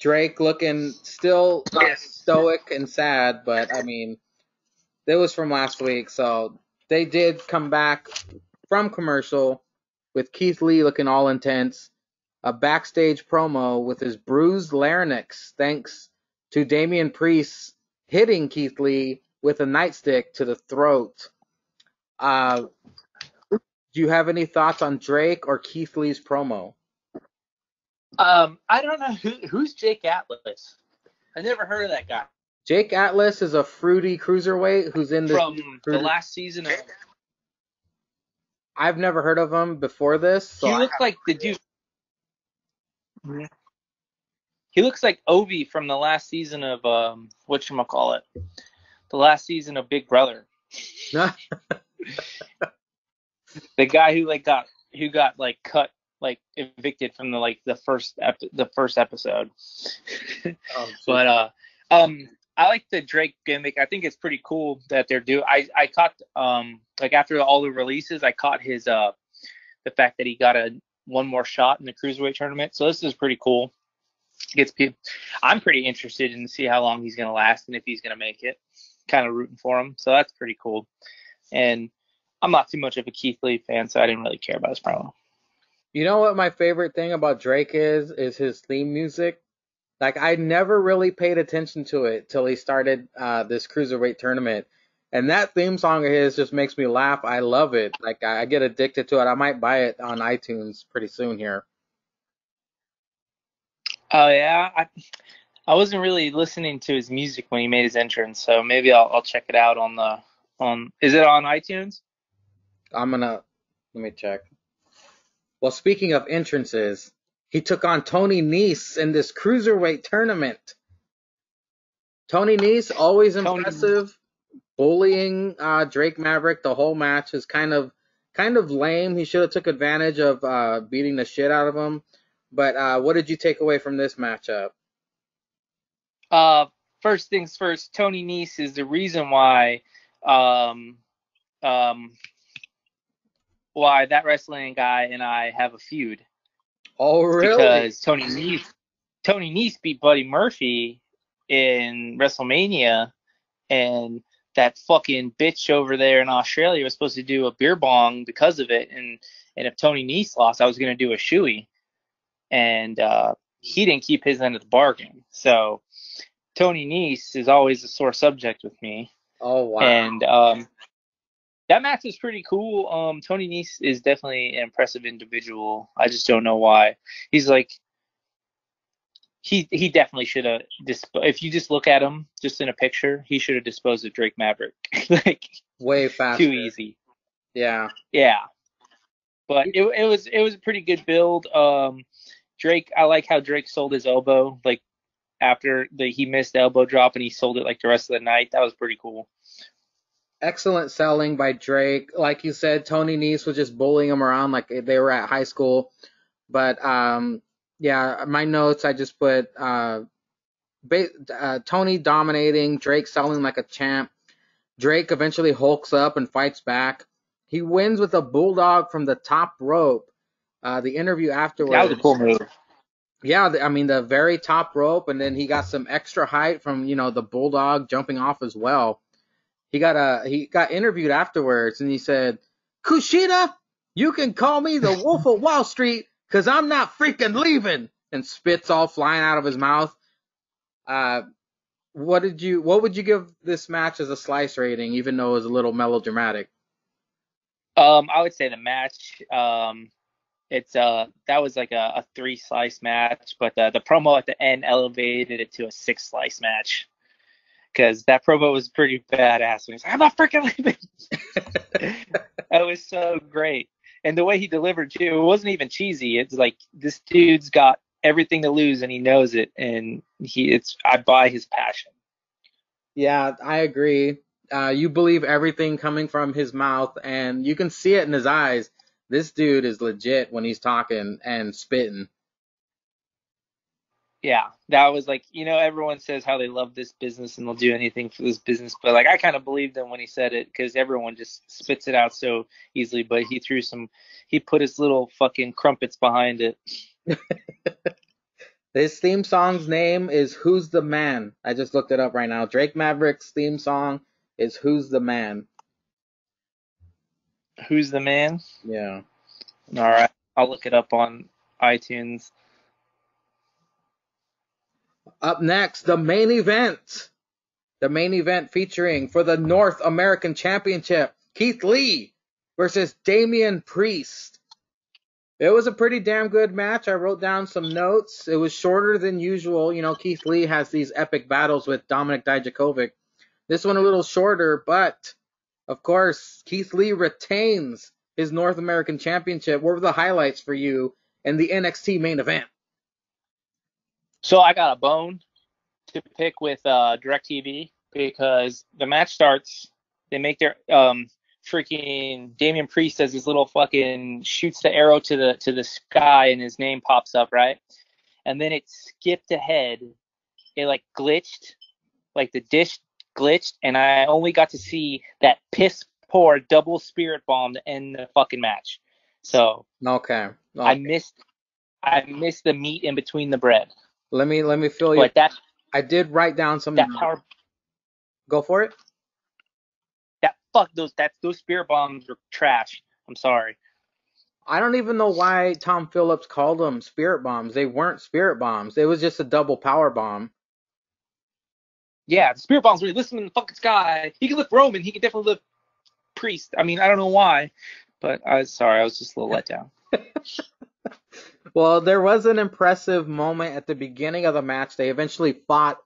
Drake looking still stoic and sad, but I mean, it was from last week, so they did come back from commercial with Keith Lee looking all intense. A backstage promo with his bruised larynx, thanks to Damian Priest hitting Keith Lee with a nightstick to the throat. Do you have any thoughts on Drake or Keith Lee's promo? I don't know who's Jake Atlas. I never heard of that guy. Jake Atlas is a fruity cruiserweight who's in this from the last season of. I've never heard of him before this. So he looks like the dude. He looks like Ovi from the last season of whatchamacallit. The last season of Big Brother. The guy who got cut, like evicted from the first episode. But I like the Drake gimmick. I think it's pretty cool that they're doing. I caught like after all the releases, I caught his the fact that he got one more shot in the cruiserweight tournament. So this is pretty cool. I'm pretty interested in to see how long he's gonna last and if he's gonna make it. Kind of rooting for him. So that's pretty cool. And I'm not too much of a Keith Lee fan, so I didn't really care about his promo. You know what my favorite thing about Drake is his theme music. Like, I never really paid attention to it till he started this cruiserweight tournament. And that theme song of his just makes me laugh. I love it. Like, I get addicted to it. I might buy it on iTunes pretty soon here. Oh, yeah? I wasn't really listening to his music when he made his entrance, so maybe I'll check it out is it on iTunes? Let me check. Well, speaking of entrances, he took on Tony Nese in this cruiserweight tournament. Tony Nese, always impressive, bullying Drake Maverick. The whole match is kind of lame. He should have took advantage of beating the shit out of him. But what did you take away from this matchup? First things first, Tony Nese is the reason why that wrestling guy and I have a feud. Oh, really? Because Tony Nese beat Buddy Murphy in WrestleMania, and that fucking bitch over there in Australia was supposed to do a beer bong because of it. And if Tony Nese lost, I was going to do a shoey. And he didn't keep his end of the bargain. So Tony Nese is always a sore subject with me. Oh, wow. And that match is pretty cool. Tony Nese is definitely an impressive individual. I just don't know why. He's like, he definitely should have. If you just look at him just in a picture, he should have disposed of Drake Maverick. Like, way faster. too easy. Yeah. Yeah. But it was a pretty good build. Drake, I like how Drake sold his elbow. Like, after he missed the elbow drop and he sold it like the rest of the night. That was pretty cool. Excellent selling by Drake. Like you said, Tony Nese was just bullying him around like they were at high school. But yeah, my notes I just put Tony dominating, Drake selling like a champ. Drake eventually hulks up and fights back. He wins with a bulldog from the top rope. The interview afterwards. That was a cool move. Yeah, I mean the very top rope, and then he got some extra height from the bulldog jumping off as well. He got interviewed afterwards, and he said, "Kushida, you can call me the Wolf of Wall Street, 'cause I'm not freaking leaving," and spits all flying out of his mouth. What would you give this match as a slice rating, even though it was a little melodramatic? I would say the match. That was like a 3-slice match, but the promo at the end elevated it to a 6-slice match, because that promo was pretty badass. When he's like, "I'm not freaking leaving." That was so great, and the way he delivered too, it wasn't even cheesy. It's like, this dude's got everything to lose and he knows it, and I buy his passion. Yeah, I agree. You believe everything coming from his mouth, and you can see it in his eyes. This dude is legit when he's talking and spitting. Yeah, that was like, everyone says how they love this business and they'll do anything for this business, but like, I kind of believed him when he said it, because everyone just spits it out so easily, but he put his little fucking crumpets behind it. His theme song's name is Who's the Man? I just looked it up right now. Drake Maverick's theme song is Who's the Man? Who's the Man? Yeah. All right, I'll look it up on iTunes. Up next, the main event. The main event featuring for the North American Championship, Keith Lee versus Damian Priest. It was a pretty damn good match. I wrote down some notes. It was shorter than usual. Keith Lee has these epic battles with Dominik Dijakovic. This one a little shorter, but of course, Keith Lee retains his North American Championship. What were the highlights for you in the NXT main event? So I got a bone to pick with DirecTV, because the match starts. They make their freaking Damian Priest as his little fucking shoots the arrow to the sky, and his name pops up, right? And then it skipped ahead. It like glitched, like the dish glitched, and I only got to see that piss poor double spirit bomb to end the fucking match. So okay. I missed the meat in between the bread. Let me fill you. But I did write down some. That power. Go for it. Those spirit bombs were trash. I'm sorry. I don't even know why Tom Phillips called them spirit bombs. They weren't spirit bombs. It was just a double power bomb. Yeah, the spirit bombs, when you listen in the fucking sky, he can lift Roman, he can definitely lift Priest. I mean, I don't know why, but I was just a little let down. Well, there was an impressive moment at the beginning of the match. They eventually fought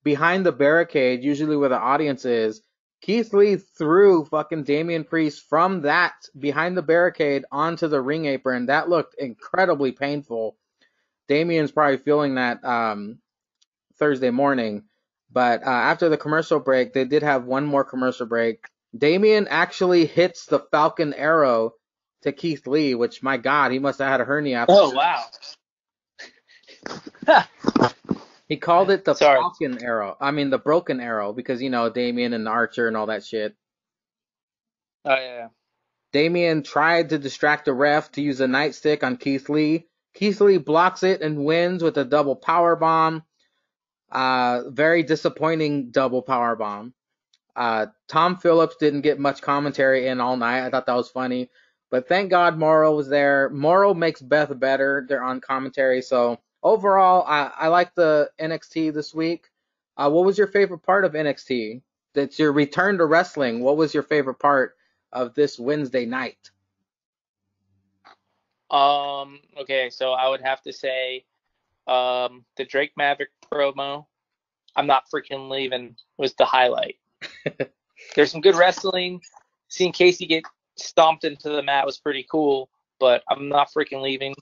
behind the barricade, usually where the audience is. Keith Lee threw fucking Damian Priest from that behind the barricade onto the ring apron. That looked incredibly painful. Damian's probably feeling that Thursday morning. But after the commercial break, they did have one more commercial break. Damian actually hits the Falcon Arrow to Keith Lee, which, my God, he must have had a hernia. Oh, wow. He called it the Falcon Arrow. I mean, the Broken Arrow, because, Damian and the Archer and all that shit. Oh, yeah. Damian tried to distract the ref to use a nightstick on Keith Lee. Keith Lee blocks it and wins with a double power bomb. Very disappointing double power bomb. Tom Phillips didn't get much commentary in all night. I thought that was funny. But thank God Morrow was there. Morrow makes Beth better. They're on commentary. So overall, I like the NXT this week. What was your favorite part of NXT? That's your return to wrestling. What was your favorite part of this Wednesday night? Okay, so I would have to say the Drake Maverick promo, I'm not freaking leaving, was the highlight. There's some good wrestling. Seeing Casey get stomped into the mat was pretty cool, but I'm not freaking leaving.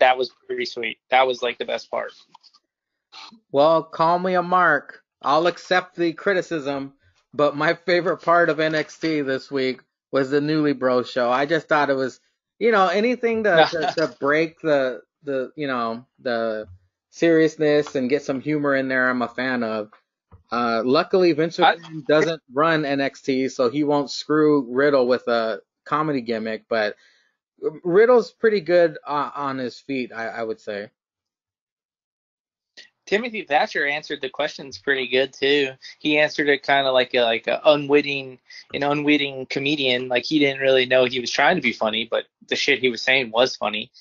That was pretty sweet. That was like the best part. Well, call me a mark. I'll accept the criticism, but my favorite part of NXT this week was the Newly Bros show. I just thought it was, anything to break the seriousness and get some humor in there. I'm a fan of. Luckily, Vince McMahon doesn't run NXT, so he won't screw Riddle with a comedy gimmick. But Riddle's pretty good on his feet, I would say. Timothy Thatcher answered the questions pretty good too. He answered it kind of like a unwitting comedian. Like he didn't really know he was trying to be funny, but the shit he was saying was funny.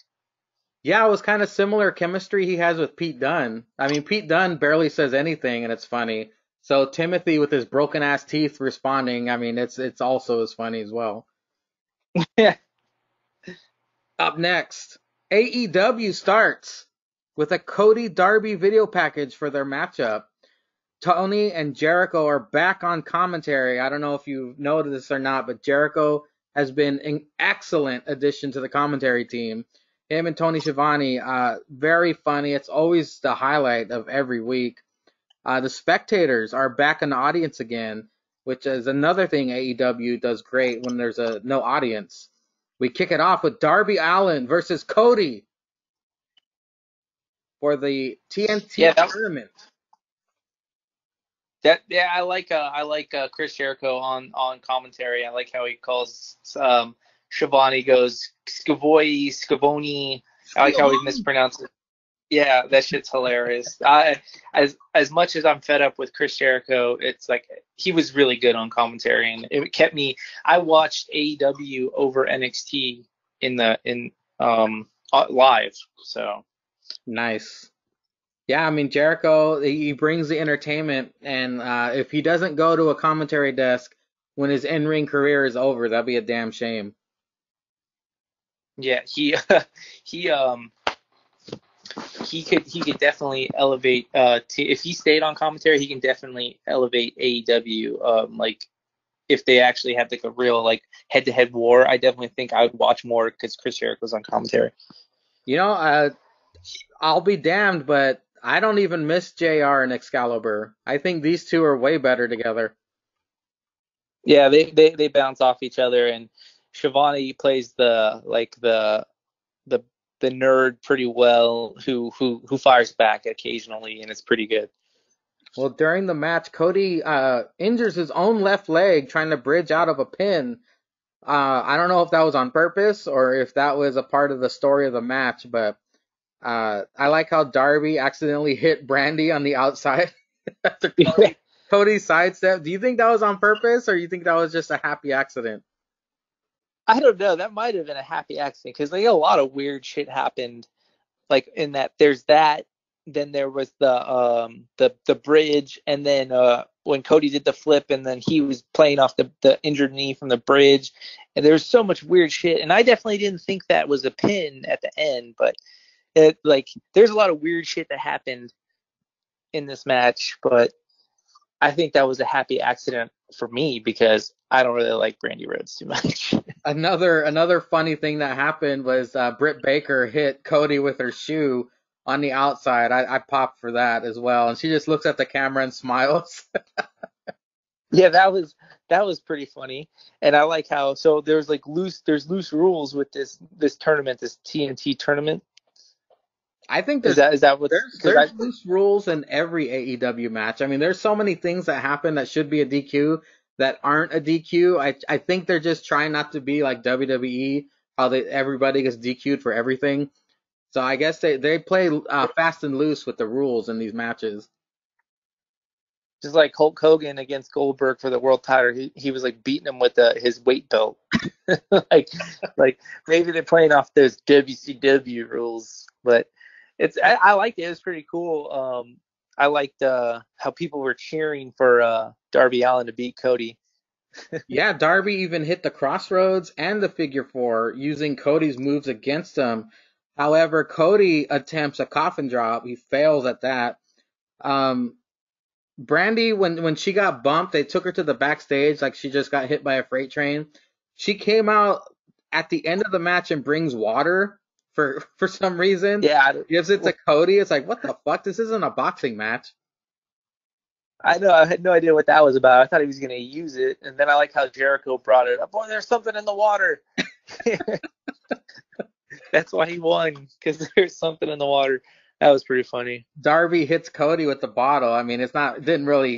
Yeah, it was kind of similar chemistry he has with Pete Dunne. I mean, Pete Dunne barely says anything, and it's funny. So Timothy with his broken ass teeth responding, I mean, it's also as funny as well. Yeah. Up next, AEW starts with a Cody Darby video package for their matchup. Tony and Jericho are back on commentary. I don't know if you noticed this or not, but Jericho has been an excellent addition to the commentary team. Him and Tony Schiavone, very funny. It's always the highlight of every week. The spectators are back in the audience again, which is another thing AEW does great when there's no audience. We kick it off with Darby Allin versus Cody for the TNT tournament. I like Chris Jericho on commentary. I like how he calls Schiavone goes Scavoni. I like how he mispronounces it. Yeah, that shit's hilarious. As much as I'm fed up with Chris Jericho, it's like he was really good on commentary, and it kept me. I watched AEW over NXT in live. So nice. Yeah, I mean Jericho, he brings the entertainment, and if he doesn't go to a commentary desk when his in-ring career is over, that'd be a damn shame. Yeah, he could definitely elevate. If he stayed on commentary, he can definitely elevate AEW. Like if they actually had like a real like head-to-head war, I definitely think I would watch more because Chris Jericho's on commentary. I'll be damned, but I don't even miss JR and Excalibur. I think these two are way better together. Yeah, they bounce off each other, and Schiavone plays the nerd pretty well, who fires back occasionally, and it's pretty good. Well, during the match, Cody injures his own left leg trying to bridge out of a pin. I don't know if that was on purpose or if that was a part of the story of the match, but I like how Darby accidentally hit Brandy on the outside after Cody sidestep. Do you think that was on purpose, or you think that was just a happy accident? I don't know. That might have been a happy accident because like a lot of weird shit happened. Like in that, there's that. Then there was the bridge, and then when Cody did the flip, and then he was playing off the injured knee from the bridge, and there was so much weird shit. And I definitely didn't think that was a pin at the end, but there's a lot of weird shit that happened in this match. But I think that was a happy accident for me because I don't really like Brandy Rhodes too much. Another funny thing that happened was Britt Baker hit Cody with her shoe on the outside. I popped for that as well, and she just looks at the camera and smiles. Yeah, that was pretty funny, and I like how there's loose rules with this tournament, this TNT tournament. I think there's loose rules in every AEW match. I mean, there's so many things that happen that should be a DQ that aren't a DQ. I think they're just trying not to be like WWE, how everybody gets DQ'd for everything. So I guess they play fast and loose with the rules in these matches. Just like Hulk Hogan against Goldberg for the world title, he was like beating him with his weight belt. like maybe they're playing off those WCW rules, but I liked it. It was pretty cool. I liked how people were cheering for Darby Allin to beat Cody. Yeah, Darby even hit the crossroads and the figure four using Cody's moves against him. However, Cody attempts a coffin drop. He fails at that. Um, Brandy, when she got bumped, they took her to the backstage like she just got hit by a freight train. She came out at the end of the match and brings water for some reason. Yeah, Gives it to Cody. It's like, what the fuck? This isn't a boxing match. I know. I had no idea what that was about. I thought he was going to use it, and then I like how Jericho brought it up. Boy, there's something in the water. That's why he won, because there's something in the water. That was pretty funny. Darby hits Cody with the bottle. I mean, it didn't really,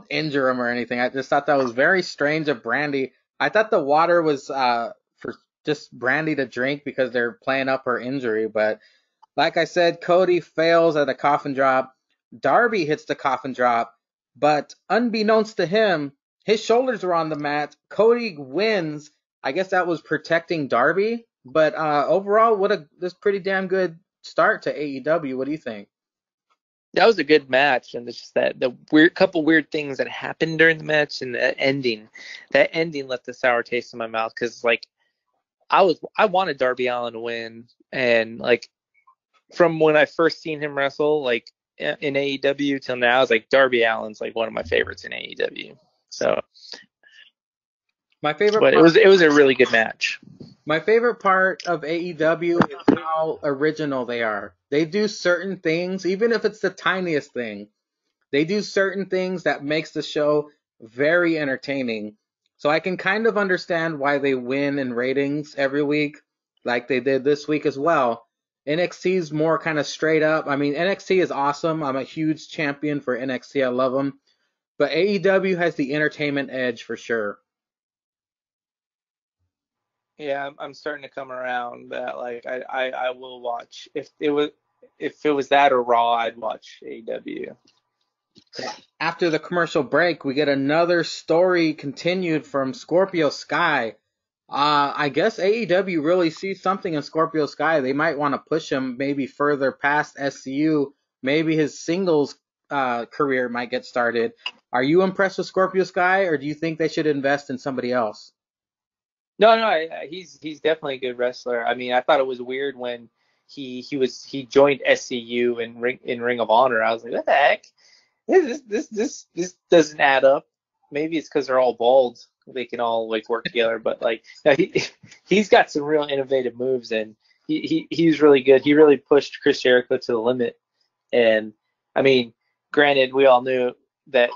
injure him or anything. I just thought that was very strange of Brandy. I thought the water was for just Brandy to drink because they're playing up her injury. But like I said, Cody fails at a coffin drop. Darby hits the coffin drop, but unbeknownst to him, his shoulders were on the mat. Cody wins. I guess that was protecting Darby. But overall, this pretty damn good start to AEW. What do you think? That was a good match, and it's just that the couple weird things that happened during the match and the ending. That ending left a sour taste in my mouth because like I wanted Darby Allin to win, and like from when I first seen him wrestle like in AEW till now, I was like Darby Allin's like one of my favorites in AEW. So my favorite, but it was a really good match. My favorite part of AEW is how original they are. They do certain things, even if it's the tiniest thing. They do certain things that makes the show very entertaining. So I can kind of understand why they win in ratings every week, like they did this week as well. NXT is more kind of straight up. I mean, NXT is awesome. I'm a huge champion for NXT. I love them. But AEW has the entertainment edge for sure. Yeah, I'm starting to come around that like I will watch if it was that or Raw, I'd watch AEW. After the commercial break, we get another story continued from Scorpio Sky. I guess AEW really sees something in Scorpio Sky. They might want to push him maybe further past SCU. Maybe his singles career might get started. Are you impressed with Scorpio Sky, or do you think they should invest in somebody else? No, he's definitely a good wrestler. I mean, I thought it was weird when he joined SCU in Ring of Honor. I was like, what the heck? This doesn't add up. Maybe it's because they're all bald. They can all like work together. But like, no, he's got some real innovative moves, and he's really good. He really pushed Chris Jericho to the limit. And I mean, granted, we all knew that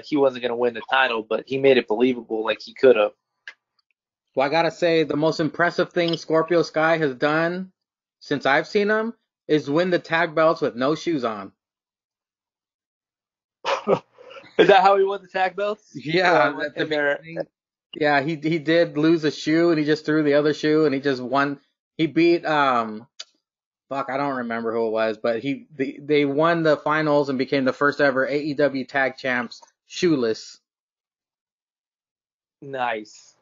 he wasn't going to win the title, but he made it believable, like he could have. Well, I gotta say, the most impressive thing Scorpio Sky has done since I've seen him is win the tag belts with no shoes on. Is that how he won the tag belts? Yeah, yeah, he did lose a shoe and he just threw the other shoe and he just won. He beat I don't remember who it was, but they won the finals and became the first ever AEW tag champs shoeless. Nice.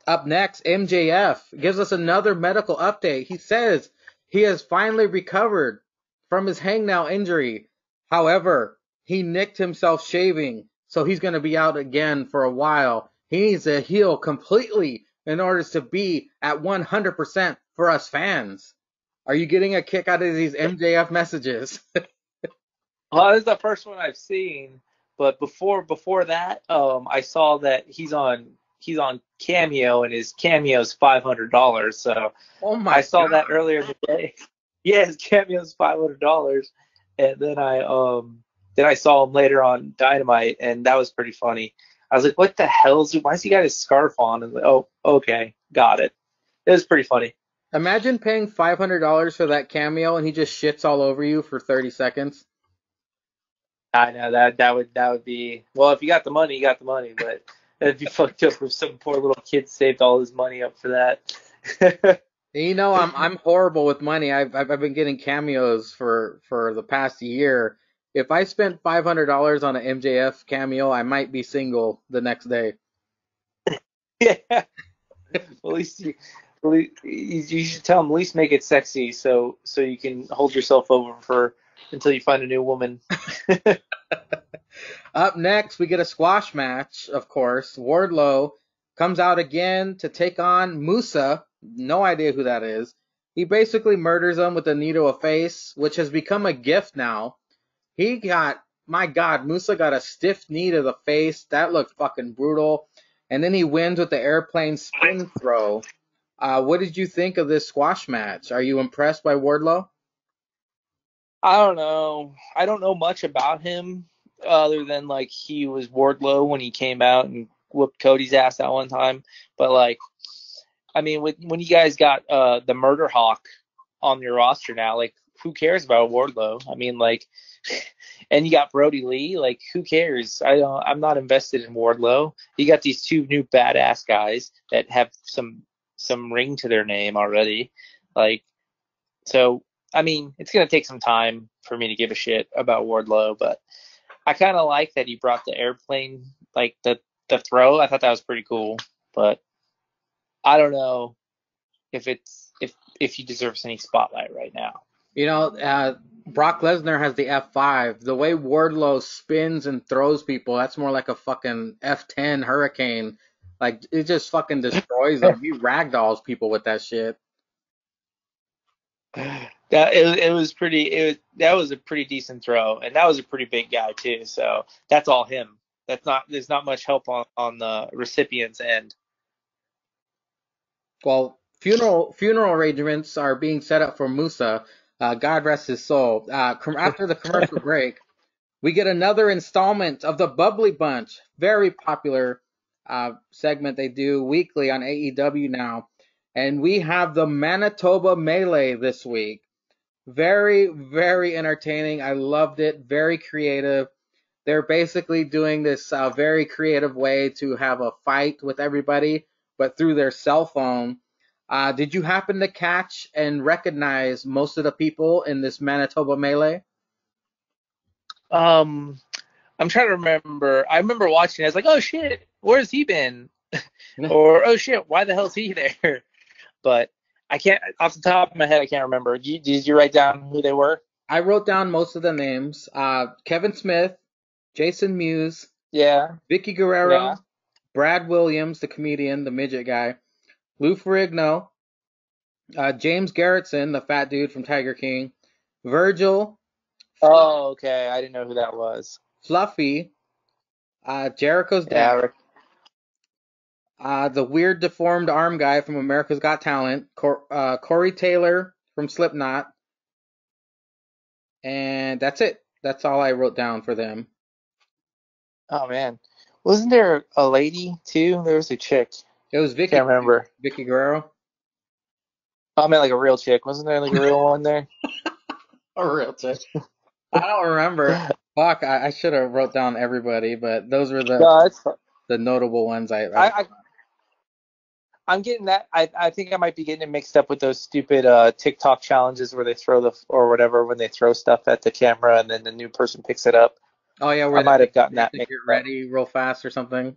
Up next, MJF gives us another medical update. He says he has finally recovered from his hangnail injury. However, he nicked himself shaving, so he's going to be out again for a while. He needs to heal completely in order to be at 100% for us fans. Are you getting a kick out of these MJF messages? Well, this is the first one I've seen, but before that, I saw that he's on Cameo and his Cameo's $500. So I saw God. that earlier in the day. Yeah, his Cameo's $500, and then I saw him later on Dynamite, and that was pretty funny. I was like, what the hell why has he got his scarf on? And like, oh, okay, got it. It was pretty funny. Imagine paying $500 for that cameo and he just shits all over you for 30 seconds. I know that would be, well, if you got the money, you got the money, but it'd be fucked up if some poor little kid saved all his money up for that. I'm horrible with money. I've been getting cameos for the past year. If I spent $500 on an MJF cameo, I might be single the next day. Yeah. At You should tell him at least make it sexy, so you can hold yourself over until you find a new woman. Up next, we get a squash match, of course. Wardlow comes out again to take on Musa. No idea who that is. He basically murders him with a knee to a face, which has become a gift now. My God, Musa got a stiff knee to the face. That looked fucking brutal. And then he wins with the airplane spin throw. What did you think of this squash match? Are you impressed by Wardlow? I don't know. I don't know much about him other than like he was Wardlow when he came out and whooped Cody's ass that one time. But like, I mean, when you guys got the Murder Hawk on your roster now, like, who cares about Wardlow? I mean, like, and you got Brody Lee, like, who cares? I'm not invested in Wardlow. You got these two new badass guys that have some ring to their name already, like, so. I mean, it's going to take some time for me to give a shit about Wardlow, but I kind of like that he brought the airplane, like the throw. I thought that was pretty cool, but I don't know if he deserves any spotlight right now. You know, Brock Lesnar has the F5. The way Wardlow spins and throws people, that's more like a fucking F10 hurricane. Like, it just fucking destroys them. He ragdolls people with that shit. That was a pretty decent throw, and that was a pretty big guy too. So that's all him. There's not much help on the recipient's end. Well, funeral arrangements are being set up for Musa. God rest his soul. After the commercial break, we get another installment of the Bubbly Bunch. Very popular segment they do weekly on AEW now. And we have the Manitoba Melee this week. Very, very entertaining. I loved it. Very creative. They're basically doing this very creative way to have a fight with everybody, but through their cell phone. Did you happen to catch and recognize most of the people in this Manitoba Melee? I'm trying to remember. I remember watching it. I was like, oh shit, where's he been? Or, oh shit, why the hell's he there? But I can't, off the top of my head, I can't remember. Did you write down who they were? I wrote down most of the names. Kevin Smith, Jason Mewes, Yeah. Vicky Guerrero, Yeah. Brad Williams, the comedian, the midget guy, Lou Ferrigno, James Garretson, the fat dude from Tiger King, Virgil, Oh, okay. I didn't know who that was. Fluffy, Jericho's dad, Yeah. the weird deformed arm guy from America's Got Talent, Corey Taylor from Slipknot, and that's it. That's all I wrote down for them. Oh man, wasn't there a lady too? There was a chick. It was Vicky. Can't remember. Vicky Guerrero. Oh, I meant like a real chick. Wasn't there like a real one there? A real chick. I don't remember. Fuck, I should have wrote down everybody, but those were No, it's fine. the notable ones I'm getting that. I think I might be getting it mixed up with those stupid TikTok challenges where they throw or whatever when they throw stuff at the camera and then the new person picks it up. Oh yeah, where I might have gotten that get mixed ready real fast or something.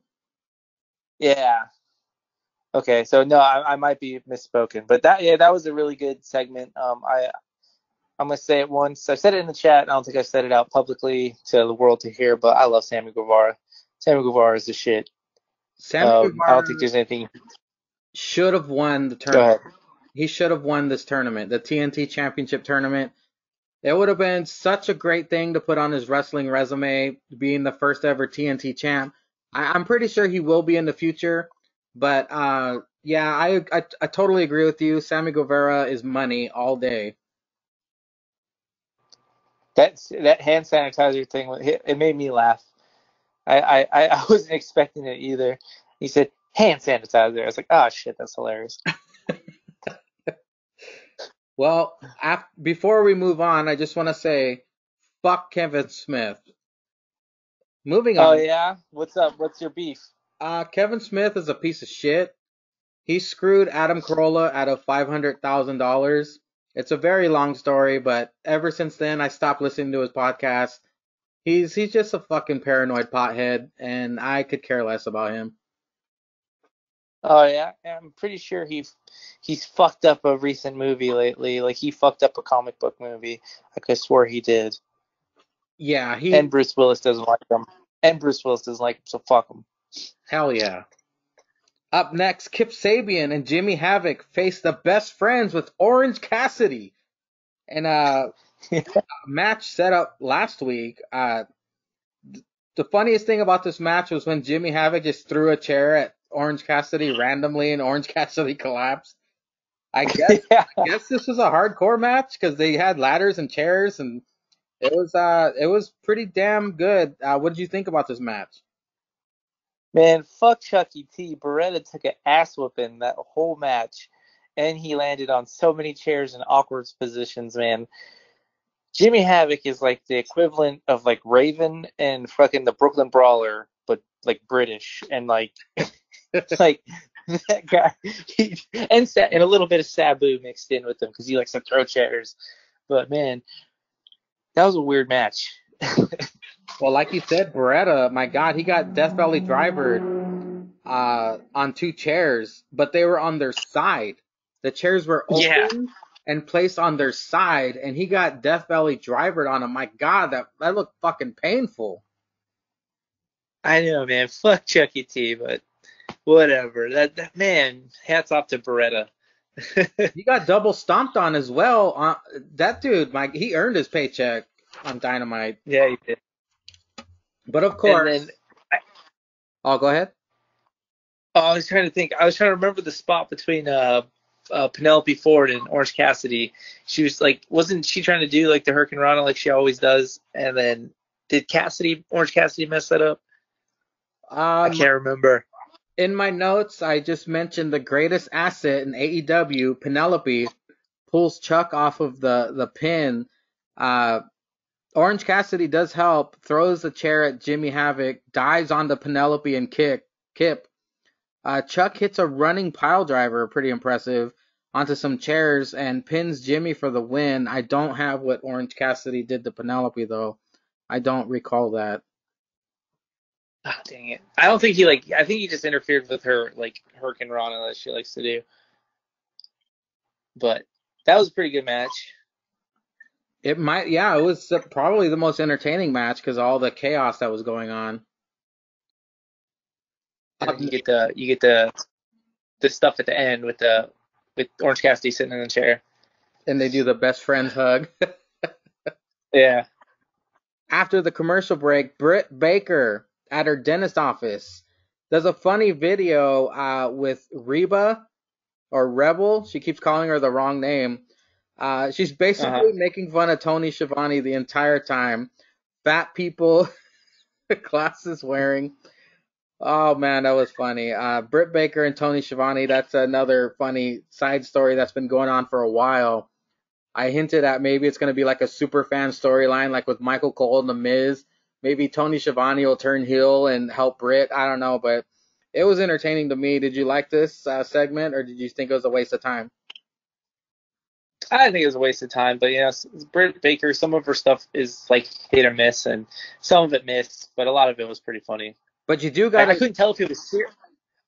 Yeah. Okay, so no, I might be misspoken, but that was a really good segment. I'm gonna say it once. I said it in the chat. I don't think I said it out publicly to the world to hear, but I love Sammy Guevara. Sammy Guevara is the shit. Sammy Guevara I don't think there's anything. should have won the Go tournament. ahead. He should have won this tournament, the TNT Championship tournament. It would have been such a great thing to put on his wrestling resume, being the first ever TNT champ. I'm pretty sure he will be in the future, but yeah, I totally agree with you. Sammy Guevara is money all day. That hand sanitizer thing, it made me laugh. I wasn't expecting it either. He said hand sanitizer. I was like, oh shit, that's hilarious. Well, before we move on, I just want to say, fuck Kevin Smith. Moving Oh on. yeah? What's up? What's your beef? Kevin Smith is a piece of shit. He screwed Adam Carolla out of $500,000. It's a very long story, but ever since then, I stopped listening to his podcast. He's just a fucking paranoid pothead, and I could care less about him. Oh yeah, I'm pretty sure he's fucked up a recent movie lately. Like he fucked up a comic book movie. I could swear he did. Yeah, And Bruce Willis doesn't like him. And Bruce Willis doesn't like him, so fuck him. hell yeah. Up next, Kip Sabian and Jimmy Havoc face the best friends with Orange Cassidy. And match set up last week. The funniest thing about this match was when Jimmy Havoc just threw a chair at Orange Cassidy randomly, and Orange Cassidy collapsed. I guess Yeah. I guess this was a hardcore match because they had ladders and chairs, and it was pretty damn good. What did you think about this match? Man, fuck Chucky T. Beretta took an ass whooping that whole match, and he landed on so many chairs in awkward positions, man. Jimmy Havoc is like the equivalent of like Raven and fucking the Brooklyn Brawler, but like British and like like that guy. And a little bit of Sabu mixed in with him because he likes to throw chairs. But man, that was a weird match. Well, like you said, Beretta, my God, he got Death Valley Driver on two chairs, but they were on their side. The chairs were open Yeah. and placed on their side, and he got Death Valley Driver on him. My God, that looked fucking painful. I know, man. Fuck Chucky T, but whatever. That man, hats off to Beretta. He got double stomped on as well. That dude, he earned his paycheck on Dynamite. Yeah, he did. But of course, And then go ahead. I was trying to think. I was trying to remember the spot between Penelope Ford and Orange Cassidy. She was like, wasn't she trying to do like the Hurricane Rana like she always does? And then did Orange Cassidy mess that up? I can't remember. In my notes, I just mentioned the greatest asset in AEW, Penelope, pulls Chuck off of the pin. Orange Cassidy does help, throws the chair at Jimmy Havoc, dives onto Penelope and Kip. Chuck hits a running pile driver, pretty impressive, onto some chairs and pins Jimmy for the win. I don't have what Orange Cassidy did to Penelope, though. I don't recall that. Oh, dang it. I think he just interfered with her like Hurricane Rana that she likes to do. But that was a pretty good match. It was probably the most entertaining match because of all the chaos that was going on. And then you get the stuff at the end with Orange Cassidy sitting in the chair. And they do the best friends hug. Yeah. After the commercial break, Britt Baker at her dentist office does a funny video with Reba or Rebel. She keeps calling her the wrong name. She's basically making fun of Tony Schiavone the entire time. Fat people, glasses wearing. Oh man, that was funny. Britt Baker and Tony Schiavone, that's another funny side story that's been going on for a while. I hinted at maybe it's going to be like a super fan storyline like with Michael Cole and The Miz. Maybe Tony Schiavone will turn heel and help Britt. I don't know, but it was entertaining to me. Did you like this segment, or did you think it was a waste of time? I think it was a waste of time, but Britt Baker, some of her stuff is like hit or miss, and some of it missed, but a lot of it was pretty funny. But you do got. I couldn't tell if it was serious.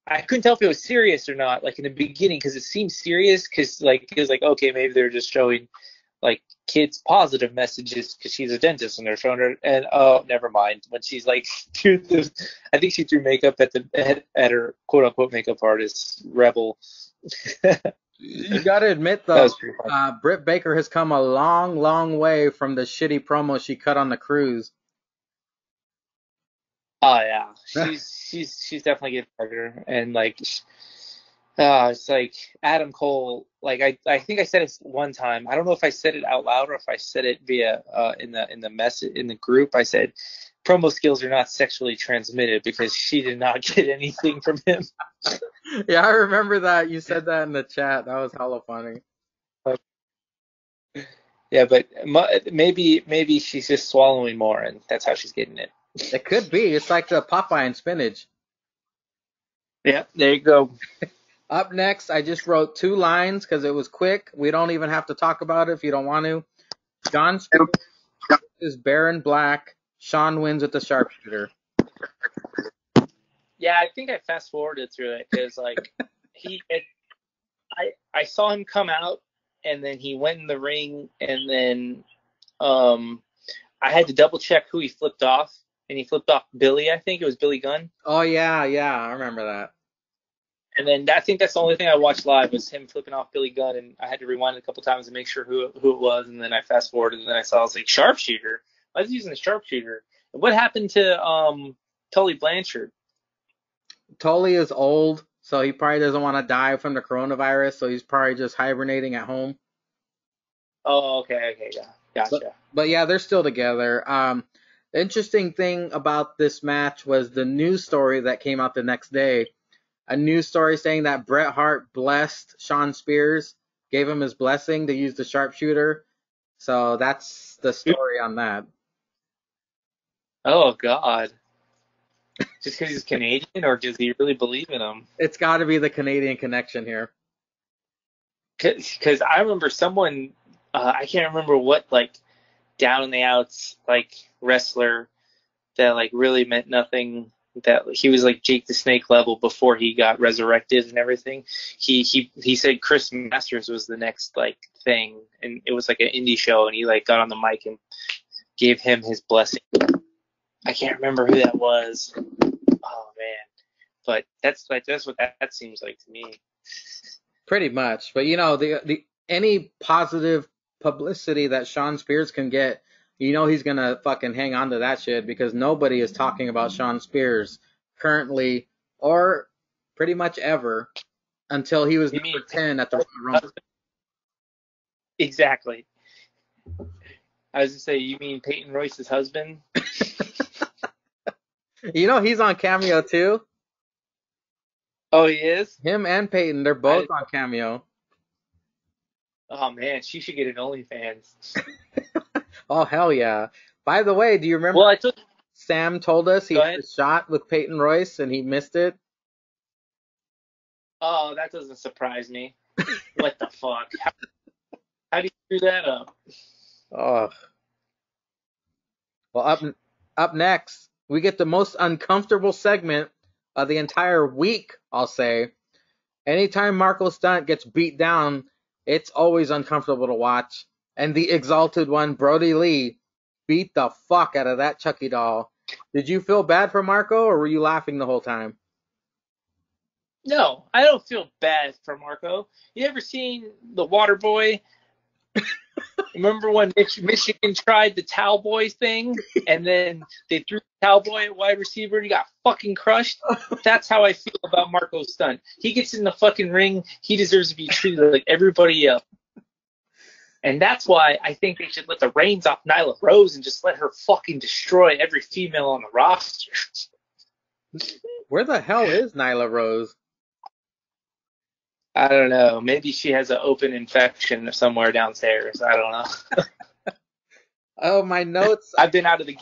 I couldn't tell if it was serious or not, like in the beginning, because it seemed serious, because like it was like, okay, maybe they're just showing like kids positive messages because she's a dentist and they're showing her, and oh, never mind. When she's like, I think she threw makeup at her quote unquote makeup artist Rebel. You got to admit though, Britt Baker has come a long, long way from the shitty promo she cut on the cruise. Oh yeah, she's definitely getting better, and like, it's like Adam Cole. Like I think I said it one time. I don't know if I said it out loud or if I said it via in the message in the group. I said promo skills are not sexually transmitted because she did not get anything from him. Yeah, I remember that. You said that in the chat. That was hella funny. Yeah, but maybe she's just swallowing more, and that's how she's getting it. It could be. It's like the Popeye and spinach. Yeah, there you go. Up next, I just wrote 2 lines because it was quick. We don't even have to talk about it if you don't want to. John Spears is Baron Black. Sean wins with the sharpshooter. Yeah, I think I fast forwarded through it because like I saw him come out and then he went in the ring and then I had to double check who he flipped off and he flipped off Billy. I think it was Billy Gunn. Oh yeah, I remember that. And then I think that's the only thing I watched live was him flipping off Billy Gunn, and I had to rewind it a couple times to make sure who it was. And then I fast forwarded, and then I was like, sharpshooter. I was using a sharpshooter. What happened to Tully Blanchard? Tully is old, so he probably doesn't want to die from the coronavirus, so he's probably just hibernating at home. Oh, okay, yeah, gotcha. But yeah, they're still together. The interesting thing about this match was the news story that came out the next day. A news story saying that Bret Hart blessed Shawn Spears, gave him his blessing to use the sharpshooter. So that's the story on that. Oh, God. Just because he's Canadian, or does he really believe in him? It's got to be the Canadian connection here. Because I remember someone, I can't remember what, like, down in the outs, like, wrestler that, like, really meant nothing, that he was, like, Jake the Snake level before he got resurrected and everything. He said Chris Masters was the next, like, thing, and it was, like, an indie show, and he, like, got on the mic and gave him his blessing. I can't remember who that was. Oh, man. But that's what that seems like to me. Pretty much. But, you know, the any positive publicity that Shawn Spears can get, you know he's going to fucking hang on to that shit because nobody is talking about Shawn Spears currently or pretty much ever until he was number 10 at the Royal Rumble. Exactly. I was going to say, you mean Peyton Royce's husband? You know he's on Cameo too. Oh, he is? Him and Peyton, they're both on Cameo. Oh, man, she should get an OnlyFans. Oh, hell yeah. By the way, do you remember Sam told us he had a shot with Peyton Royce and he missed it? Oh, that doesn't surprise me. What the fuck? How do you screw that up? Oh. Well, up next, we get the most uncomfortable segment of the entire week, I'll say. Anytime Marco Stunt gets beat down, it's always uncomfortable to watch. And the exalted one, Brody Lee, beat the fuck out of that Chucky doll. Did you feel bad for Marco, or were you laughing the whole time? No, I don't feel bad for Marco. You ever seen The Water Boy? Remember when Michigan tried the towel boy thing, and then they threw the towel boy at wide receiver and he got fucking crushed? That's how I feel about Marco Stunt. He gets in the fucking ring, he deserves to be treated like everybody else. And that's why I think they should let the reins off Nyla Rose and just let her fucking destroy every female on the roster. Where the hell is Nyla Rose? I don't know. Maybe she has an open infection somewhere downstairs. I don't know. Oh, my notes. I've been out of the.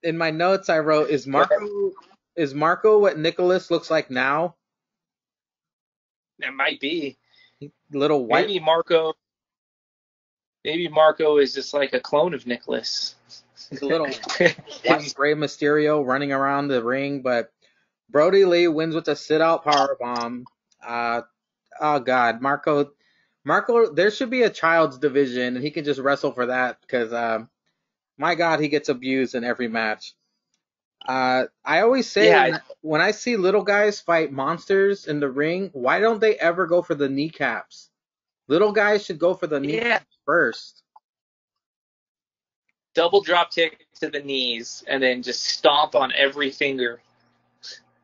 In my notes, I wrote, "Is Marco what Nicholas looks like now?" It might be. Little white. Maybe Marco is just like a clone of Nicholas. He's a little white Rey Mysterio running around the ring, but Brody Lee wins with a sit-out powerbomb. Oh God, Marco, there should be a child's division, and he can just wrestle for that because, my God, he gets abused in every match. I always say when I see little guys fight monsters in the ring, why don't they ever go for the kneecaps? Little guys should go for the kneecaps first. Double drop kick to the knees, and then just stomp on every finger.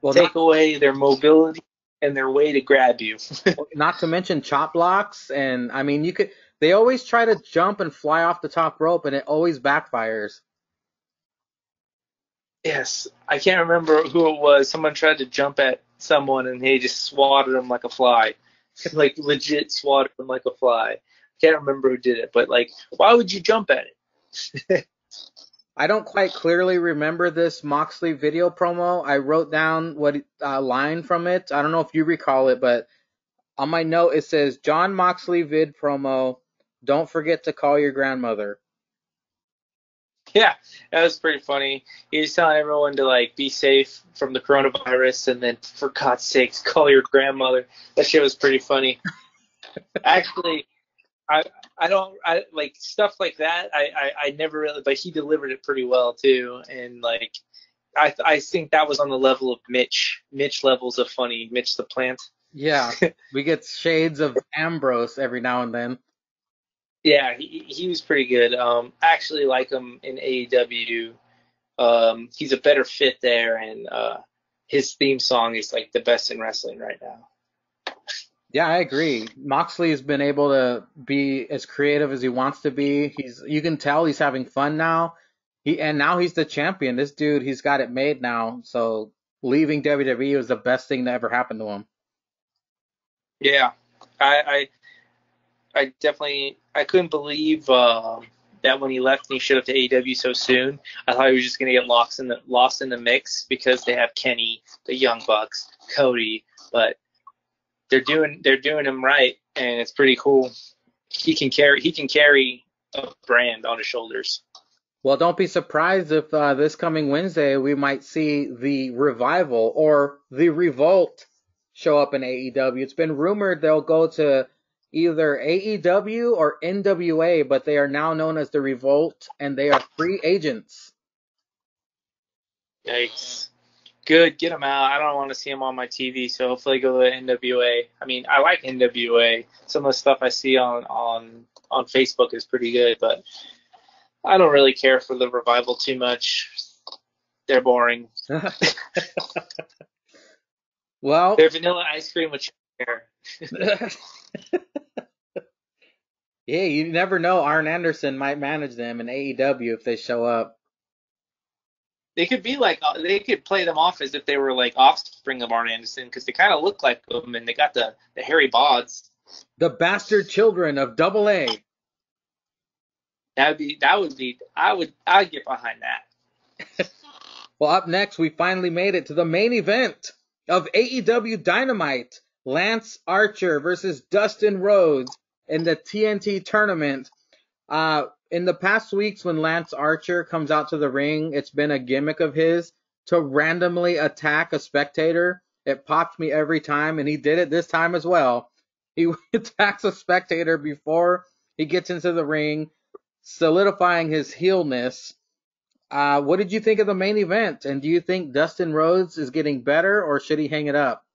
Well, take away their mobility and their way to grab you. Not to mention chop blocks, and I mean they always try to jump and fly off the top rope, and it always backfires. Yes, I can't remember who it was. Someone tried to jump at someone, and he just swatted him like a fly. Like, legit swatted him like a fly. Can't remember who did it, but, like, why would you jump at it? I don't quite clearly remember this Moxley video promo. I wrote down what line from it. I don't know if you recall it, but on my note it says, John Moxley vid promo, don't forget to call your grandmother. Yeah, that was pretty funny. He was telling everyone to like be safe from the coronavirus, and then for God's sakes, call your grandmother. That shit was pretty funny. Actually, I I like stuff like that. I never really, but he delivered it pretty well too, and like I think that was on the level of Mitch levels of funny. Mitch the plant. Yeah, we get shades of Ambrose every now and then. Yeah, he was pretty good. I actually like him in AEW. He's a better fit there, and his theme song is like the best in wrestling right now. Yeah, I agree. Moxley's been able to be as creative as he wants to be. You can tell he's having fun now. Now he's the champion. This dude, he's got it made now. So leaving WWE was the best thing that ever happened to him. Yeah, I definitely I couldn't believe that when he left and he showed up to AEW so soon. I thought he was just gonna get lost in the mix because they have Kenny, the Young Bucks, Cody, but they're doing him right, and it's pretty cool. He can carry a brand on his shoulders. Well, don't be surprised if this coming Wednesday we might see the Revival or the Revolt show up in AEW. It's been rumored they'll go to either AEW or NWA, but they are now known as the Revolt, and they are free agents. Yikes. Good, get him out. I don't want to see him on my TV, so hopefully go to NWA. I mean, I like NWA. Some of the stuff I see on Facebook is pretty good, but I don't really care for the Revival too much. They're boring. Well, They're vanilla ice cream with hair. yeah, you never know. Arn Anderson might manage them in AEW if they show up. They could be like, they could play them off as if they were like offspring of Arn Anderson because they kind of look like them, and they got the hairy bods. The bastard children of Double A. I'd get behind that. Well, up next, we finally made it to the main event of AEW Dynamite. Lance Archer versus Dustin Rhodes in the TNT tournament. In the past weeks when Lance Archer comes out to the ring, it's been a gimmick of his to randomly attack a spectator. It pops me every time, and he did it this time as well. He attacks a spectator before he gets into the ring, solidifying his heelness. What did you think of the main event? And do you think Dustin Rhodes is getting better, or should he hang it up?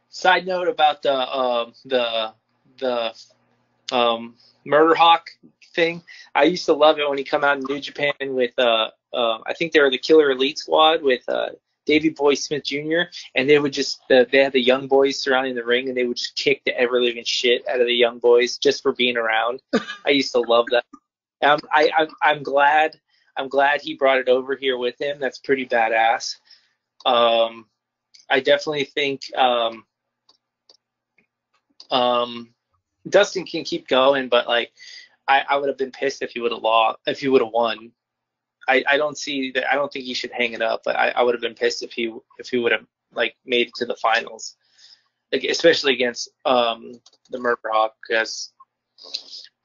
Side note about the Murder Hawk thing. I used to love it when he come out in New Japan with I think they were the Killer Elite Squad with Davey Boy Smith Jr. and they would just they had the young boys surrounding the ring and they would just kick the ever living shit out of the young boys just for being around. I used to love that. I'm glad he brought it over here with him. That's pretty badass. I definitely think Dustin can keep going, but like I would have been pissed if he would have won. I don't see that. I don't think he should hang it up, but I would have been pissed if he would have like made it to the finals, like especially against the Murder Hawk, because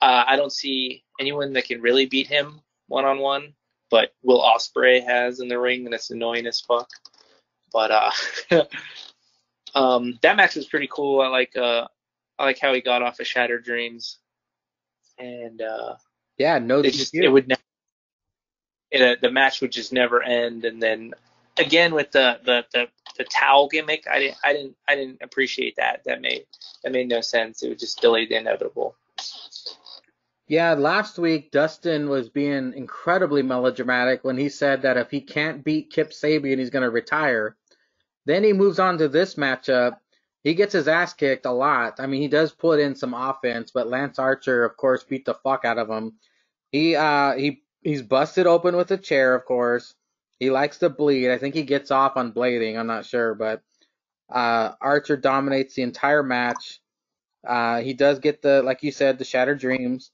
I don't see anyone that can really beat him one-on-one, but Will Ospreay has in the ring, and it's annoying as fuck. But that match was pretty cool. I like how he got off of Shattered Dreams, and yeah, no, the match would just never end. And then again with the towel gimmick, I didn't appreciate that. That made no sense. It would just delay the inevitable. Yeah, last week Dustin was being incredibly melodramatic when he said that if he can't beat Kip Sabian, he's going to retire. Then he moves on to this matchup. He gets his ass kicked a lot. I mean, he does put in some offense, but Lance Archer, of course, beat the fuck out of him. He's busted open with a chair, of course. He likes to bleed. I think he gets off on blading. I'm not sure, but Archer dominates the entire match. He does get like you said, the Shattered Dreams.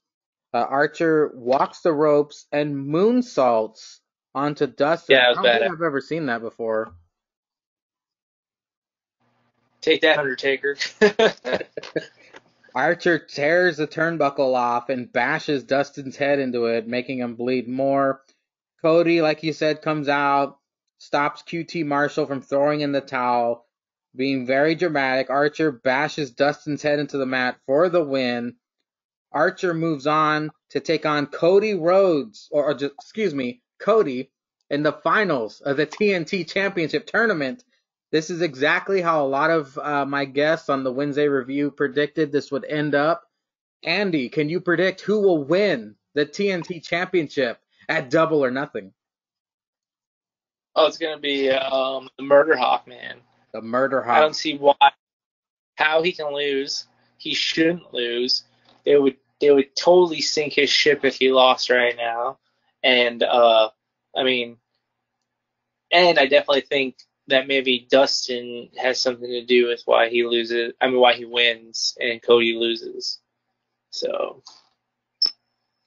Archer walks the ropes and moonsaults onto Dustin. Yeah, I don't think I've ever seen that before. Take that, Undertaker. Archer tears the turnbuckle off and bashes Dustin's head into it, making him bleed more. Cody, like you said, comes out, stops QT Marshall from throwing in the towel, being very dramatic. Archer bashes Dustin's head into the mat for the win. Archer moves on to take on Cody Rhodes, Cody, in the finals of the TNT Championship Tournament. This is exactly how a lot of my guests on the Wednesday review predicted this would end up. Andy, can you predict who will win the TNT Championship at Double or Nothing? Oh, it's gonna be the Murder Hawk, man. The Murder Hawk. I don't see how he can lose. He shouldn't lose. They would totally sink his ship if he lost right now. And I definitely think that maybe Dustin has something to do with why he loses. Why he wins and Cody loses. So.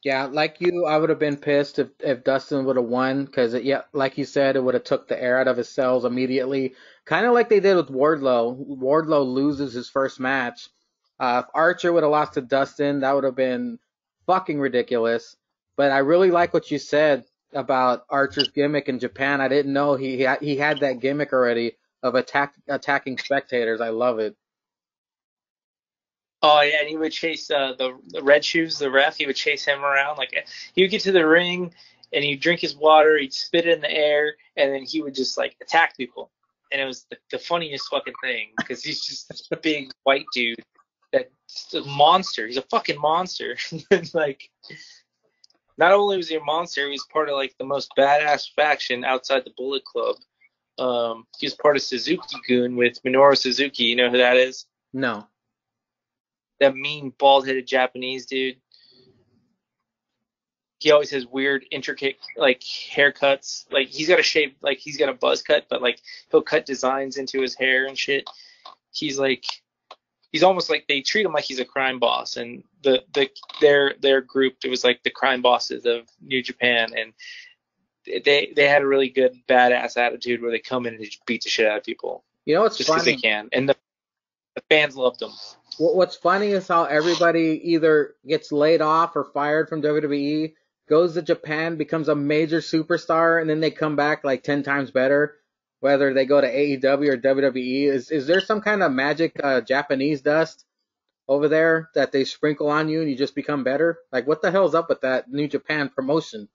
Yeah, like you, I would have been pissed if Dustin would have won because, like you said, it would have took the air out of his cells immediately. Kind of like they did with Wardlow. Wardlow loses his first match. If Archer would have lost to Dustin, that would have been fucking ridiculous. But I really like what you said about Archer's gimmick in Japan. I didn't know he had that gimmick already of attacking spectators. I love it. Oh yeah, and he would chase the Red Shoes, the ref. He would chase him around. Like he would get to the ring and he'd drink his water, he'd spit it in the air, and then he would just like attack people. And it was the funniest fucking thing because he's just this big white dude that's a monster. He's a fucking monster. Like, not only was he a monster, he was part of like the most badass faction outside the Bullet Club. He was part of Suzuki-gun with Minoru Suzuki. You know who that is? No. That mean bald-headed Japanese dude. He always has weird, intricate like haircuts. Like he's got a shape, like he's got a buzz cut, but like he'll cut designs into his hair and shit. He's almost like they treat him like he's a crime boss. And their group, it was like the crime bosses of New Japan, and they had a really good badass attitude where they come in and just beat the shit out of people. You know what's just funny? Because they can, and the fans loved them. What's funny is how everybody either gets laid off or fired from WWE, goes to Japan, becomes a major superstar, and then they come back like 10 times better, whether they go to AEW or WWE. Is there some kind of magic Japanese dust over there that they sprinkle on you and you just become better? Like, what the hell's up with that New Japan promotion?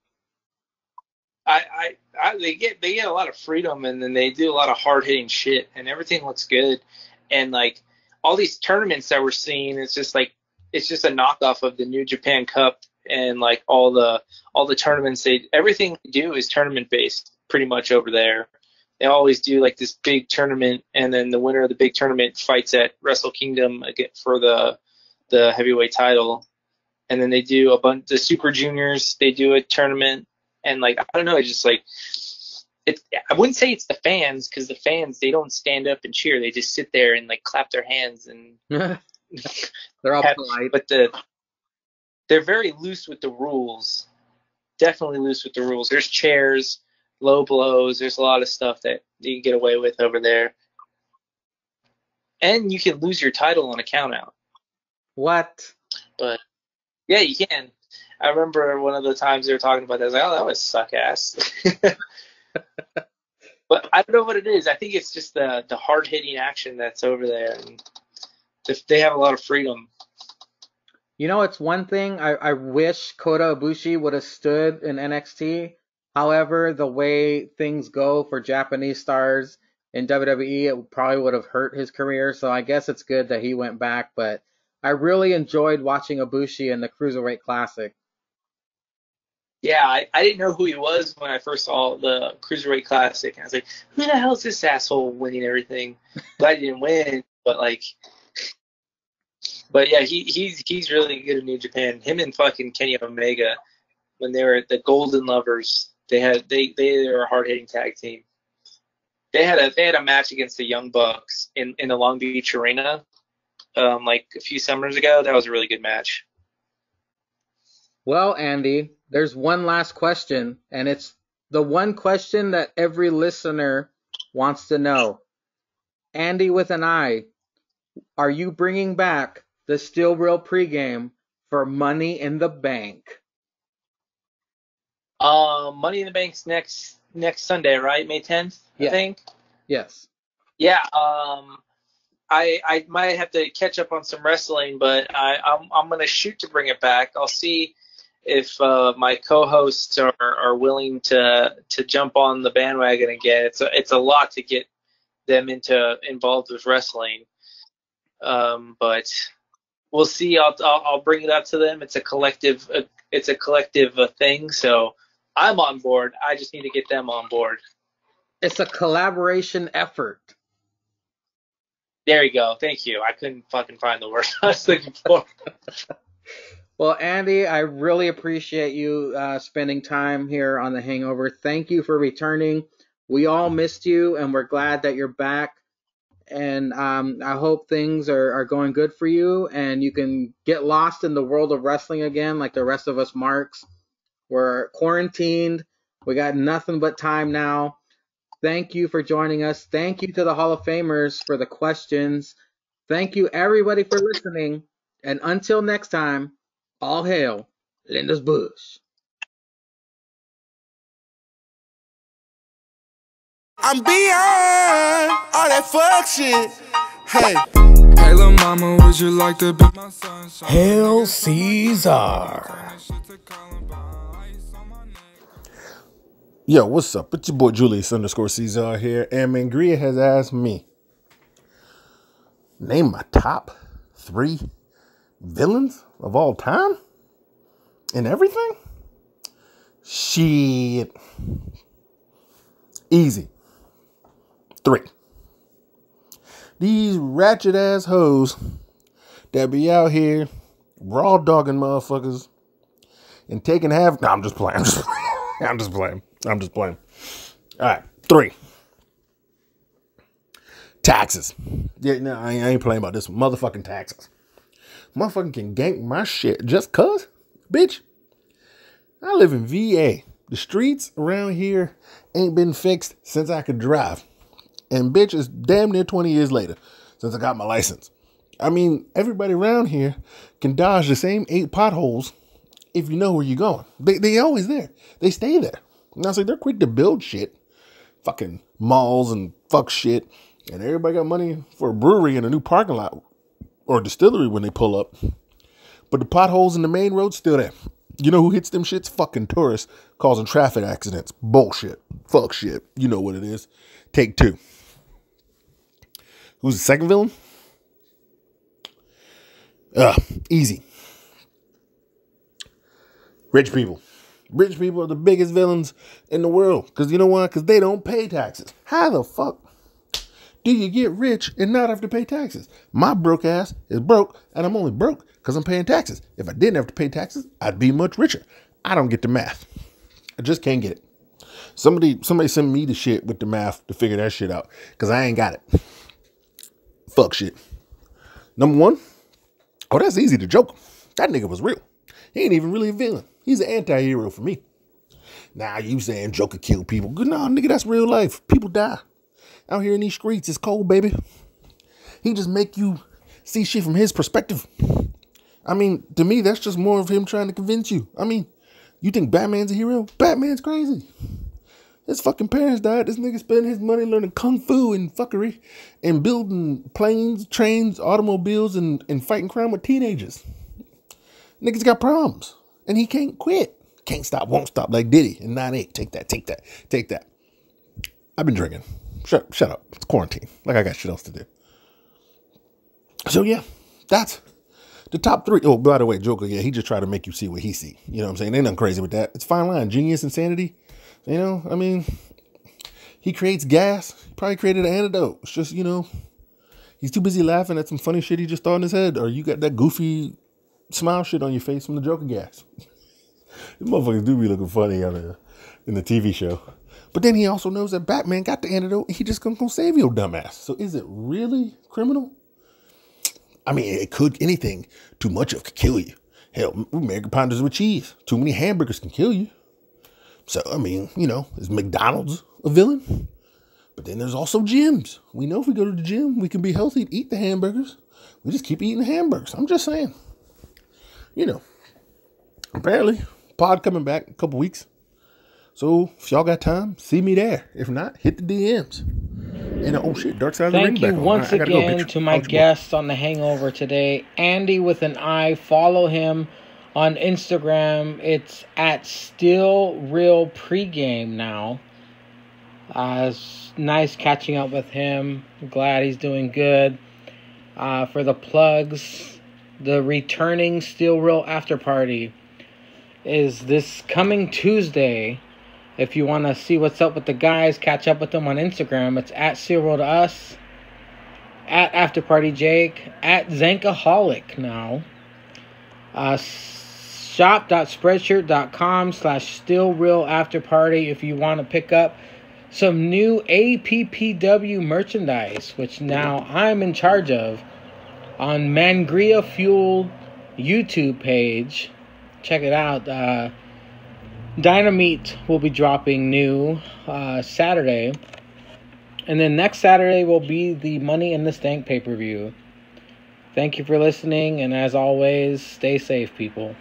They get a lot of freedom, and then they do a lot of hard-hitting shit, and everything looks good. And like all these tournaments that we're seeing, it's just a knockoff of the New Japan Cup, and like all the tournaments, everything they do is tournament based pretty much over there. They always do like this big tournament, and then the winner of the big tournament fights at Wrestle Kingdom again for the heavyweight title. And then they do a bunch, the Super Juniors, they do a tournament, and like I don't know, it's just like I wouldn't say it's the fans, because the fans, they don't stand up and cheer. They just sit there and like clap their hands and they're all polite. But they're very loose with the rules. Definitely loose with the rules. There's chairs, low blows. There's a lot of stuff that you can get away with over there. And you can lose your title on a count out. What? But yeah, you can. I remember one of the times they were talking about that. I was like, oh, that was suck ass. But I don't know what it is. I think it's just the hard hitting action that's over there, and they have a lot of freedom. You know, it's one thing. I wish Kota Ibushi would have stood in NXT. However, the way things go for Japanese stars in WWE, it probably would have hurt his career. So I guess it's good that he went back. But I really enjoyed watching Ibushi in the Cruiserweight Classic. Yeah, I didn't know who he was when I first saw the Cruiserweight Classic. And I was like, who the hell is this asshole winning everything? Glad he didn't win, but yeah, he's really good in New Japan. Him and fucking Kenny Omega, when they were the Golden Lovers, they were a hard hitting tag team. They had a match against the Young Bucks in the Long Beach Arena, like a few summers ago. That was a really good match. Well, Andy, there's one last question, and it's the one question that every listener wants to know. Andy with an I, are you bringing back the Steel Real pregame for Money in the Bank? Money in the Bank's next Sunday, right? May 10th, Yeah. I think. Yes. Yeah. I might have to catch up on some wrestling, but I'm gonna shoot to bring it back. I'll see if my co-hosts are willing to jump on the bandwagon again. It's a lot to get them involved with wrestling, but we'll see. I'll bring it up to them. It's a collective thing, so I'm on board. I just need to get them on board. It's a collaboration effort. There you go. Thank you. I couldn't fucking find the word I was looking for. Well, Andy, I really appreciate you spending time here on The Hangover. Thank you for returning. We all missed you, and we're glad that you're back. And I hope things are going good for you, and you can get lost in the world of wrestling again like the rest of us marks. We're quarantined. We got nothing but time now. Thank you for joining us. Thank you to the Hall of Famers for the questions. Thank you, everybody, for listening. And until next time, all hail Linda's Bush. I'm beyond all that fuck shit. Hey. Hey, lil' mama, would you like to be my sunshine? Hail Ceizar. Yo, what's up? It's your boy Julius_Caesar here, and Mangria has asked me, name my top 3 villains of all time? And everything? Shit. Easy. 3. These ratchet ass hoes that be out here raw dogging motherfuckers and taking half. No, I'm just playing. I'm just playing. All right, 3. Taxes. Yeah, no, I ain't playing about this. Motherfucking taxes. Motherfucking can gank my shit just cuz. Bitch, I live in VA. The streets around here ain't been fixed since I could drive. And bitch, it's damn near 20 years later since I got my license. I mean, everybody around here can dodge the same 8 potholes if you know where you're going. They always there. They stay there. Now, so they're quick to build shit. Fucking malls and fuck shit. And everybody got money for a brewery and a new parking lot or distillery when they pull up. But the potholes in the main road's still there. You know who hits them shits? Fucking tourists causing traffic accidents. Bullshit. Fuck shit. You know what it is. Take 2. Who's the second villain? Easy. Rich people. Rich people are the biggest villains in the world. Because you know why? Because they don't pay taxes. How the fuck do you get rich and not have to pay taxes? My broke ass is broke, and I'm only broke because I'm paying taxes. If I didn't have to pay taxes, I'd be much richer. I don't get the math. I just can't get it. Somebody send me the shit with the math to figure that shit out, because I ain't got it. Fuck shit. Number 1. Oh, that's easy to joke. That nigga was real. He ain't even really a villain. He's an anti-hero for me. Now, you saying Joker killed people. Good, no, nigga, that's real life. People die. Out here in these streets, it's cold, baby. He just make you see shit from his perspective. I mean, to me, that's just more of him trying to convince you. I mean, you think Batman's a hero? Batman's crazy. His fucking parents died. This nigga spent his money learning kung fu and fuckery and building planes, trains, automobiles, and fighting crime with teenagers. Niggas got problems. And he can't quit. Can't stop, won't stop like Diddy in 9/8. Take that. I've been drinking. Shut up. It's quarantine. Like I got shit else to do. So yeah, that's the top 3. Oh, by the way, Joker, yeah, he just tried to make you see what he see. You know what I'm saying? Ain't nothing crazy with that. It's a fine line. Genius, insanity. You know, I mean, he creates gas. He probably created an antidote. It's just, you know, he's too busy laughing at some funny shit he just thought in his head. Or you got that goofy smile shit on your face from the Joker gas. These motherfuckers do be looking funny in the TV show. But then he also knows that Batman got the antidote and he just gonna save your dumbass. So is it really criminal? I mean, it could, anything too much of could kill you. Hell, American pounders with cheese. Too many hamburgers can kill you. So, I mean, you know, is McDonald's a villain? But then there's also gyms. We know if we go to the gym, we can be healthy, eat the hamburgers, We just keep eating hamburgers. I'm just saying. You know, apparently, pod coming back in a couple weeks. So if y'all got time, see me there. If not, hit the DMs. And oh shit, Dark Side of the Ring. Thank you once again to my guests on the Hangover today. Andi with an I. Follow him on Instagram. It's at Still Real Pregame now. It's nice catching up with him. Glad he's doing good. For the plugs, the returning Still Real After Party is this coming Tuesday. If you want to see what's up with the guys, catch up with them on Instagram. It's at Still Real to Us, at After Party Jake, at Zankaholic now. Shop.spreadshirt.com/Still Real After Party if you want to pick up some new APPW merchandise, which now I'm in charge of, on Mangria Fuel YouTube page. Check it out. Dynamite will be dropping new Saturday. And then next Saturday will be the Money in the Stank pay-per-view. Thank you for listening, and as always, stay safe, people.